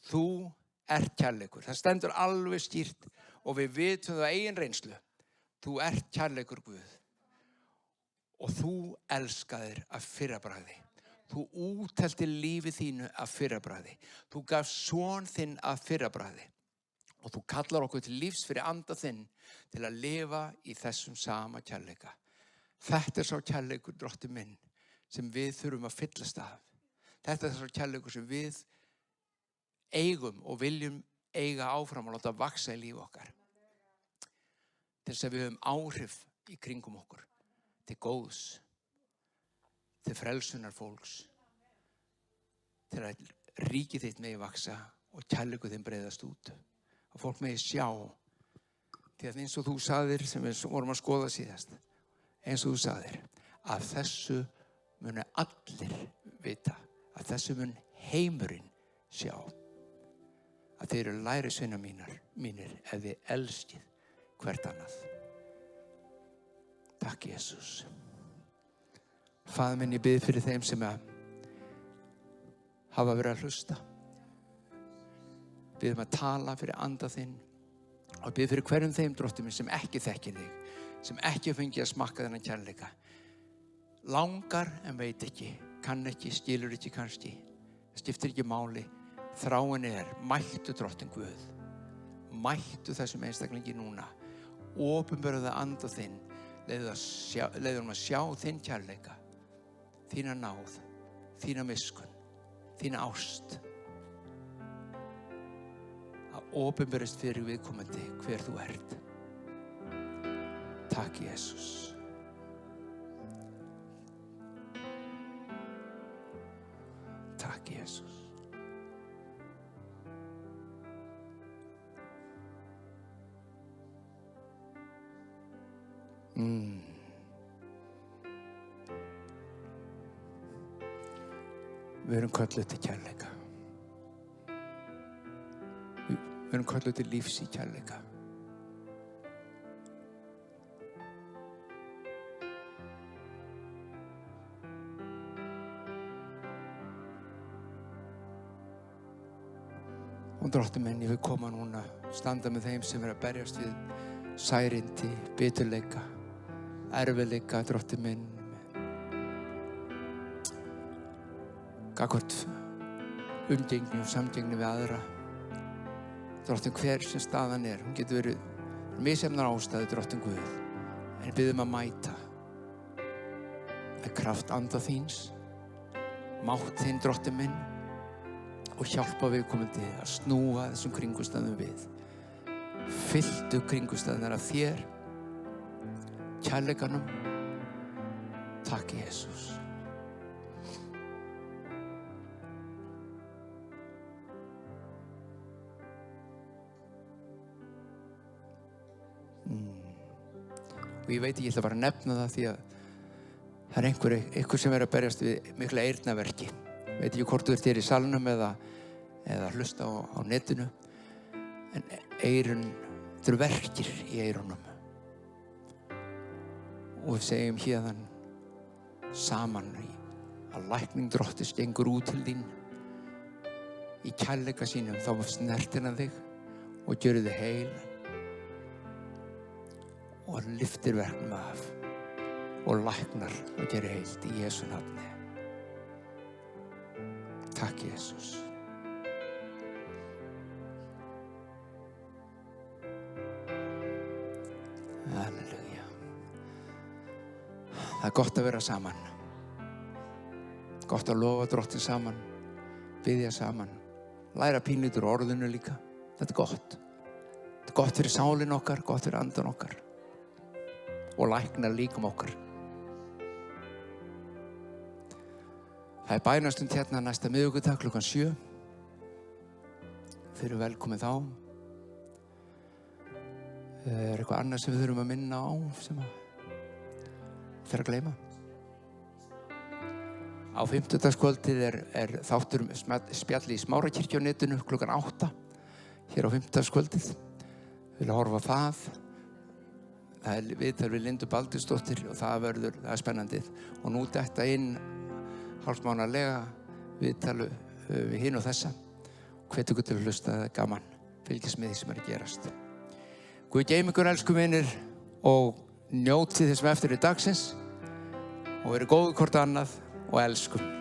þú ert kærleikur. Það stendur alveg skýrt og við vitum það eigin reynslu. Þú ert kærleikur Guð og þú elskaðir af fyrrabragði. Þú útheltir lífið þínu af fyrrabragði. Þú gaf son þinn af fyrrabragði og þú kallar okkur til lífs fyrir anda þinn til að lifa í þessum sama kærleika. Þetta er sá kærleikur, Drottinn minn, sem við þurfum að fyllast af. Þetta er svo kærleikur sem við eigum og viljum eiga áfram og láta vaxa í líf okkar. Til þess að við höfum áhrif í kringum okkur. Til góðs. Til frelsunar fólks. Til að ríkið þitt megi vaxa og kærleikur þinn breiðast út. Og fólk megi sjá Því að eins og þú sagðir, sem við vorum að skoða síðast, eins og þú sagðir, að þessu munu allir vita, að þessu mun heimurinn sjá, að þeir eru lærisveinar mínir ef þið elskið hvert annað. Takk, Jesús. Faðir minn, ég bið fyrir þeim sem hafa verið að hlusta. Biðum að tala fyrir anda þinn og bið fyrir hverjum þeim, Drottinn minn, sem ekki þekkir þig, sem ekki fengið að smakka þennan kærleika. Langar en veit ekki, kann ekki, skilur ekki kannski, skiptir ekki máli. Þráin mæltu Drottinn Guð, mæltu þessum einstaklingi núna, opinberðu anda þinn, leiðu að sjá þinn kærleika, þína náð, þína miskunn, þína ást, að opinberist fyrir viðkomandi hver þú ert. Takk, Jesús. Takk, Jesús. Við erum kölluð til kærleika. Við erum kölluð til lífs í kærleika. Og Drottinn minn, ég vil koma núna, standa með þeim sem að berjast við særindi, biturleika, erfiðleika, Drottinn minn, gagnvart umgengni og samgengni við aðra. Drottinn, hver sem staðan hún getur verið misjafnar ástæður, Drottinn Guð, en biðum að mæta með kraft anda þíns, mátt þinn, Drottinn minn, og hjálpa viðkomandi að snúa þessum kringumstæðum við. Fylltu kringumstæðunar af þér, kærleikanum. Takk, Jesús. Og ég veit ekki, ég ætla bara að nefna það því að það einhver sem að berjast við mikla eyrnaverki. Veit ekki hvort þú ert hér í salnum eða hlusta á netinu, en eyrun, þetta eru verkir í eyrunum. Og við segjum héðan saman að lækning Drottins gengur út til þín í kærleika sínum, þá snertir hann þig og gjörðu þig heil og lyftir verknum af og læknar og gerir heilt í Jesú nafni. Takk, Jesús. Halleluja. Það er gott að vera saman. Gott að lofa Drottinn saman, biðja saman, læra pínlítur orðinu líka. Þetta er gott. Þetta er gott fyrir sálin okkar, gott fyrir andan okkar og læknar líkum okkar. Það er bænastund hérna næsta miðvikudag klukkan 7. Þið eru velkomin þá. Er eitthvað annað sem við þurfum að minna á sem að gleyma? Á 50-dagskvöldið er þáttur spjalli í Smárakirkju á netinu klukkan 8. Hér á 50-dagskvöldið. Við viljum horfa á það. Það er viðtal við Lindu Baldursdóttir og það er spennandið. Og nú detta inn hálfsmánaðarlega viðtalu við hinn og þessa. Hvet ykkur til að hlusta, það er gaman. Fylgjast með því sem er að gerast. Guð geymi ykkur, elsku vinir, og njótið þessum eftir í dagsins og verið góðu hvort annað og elskum.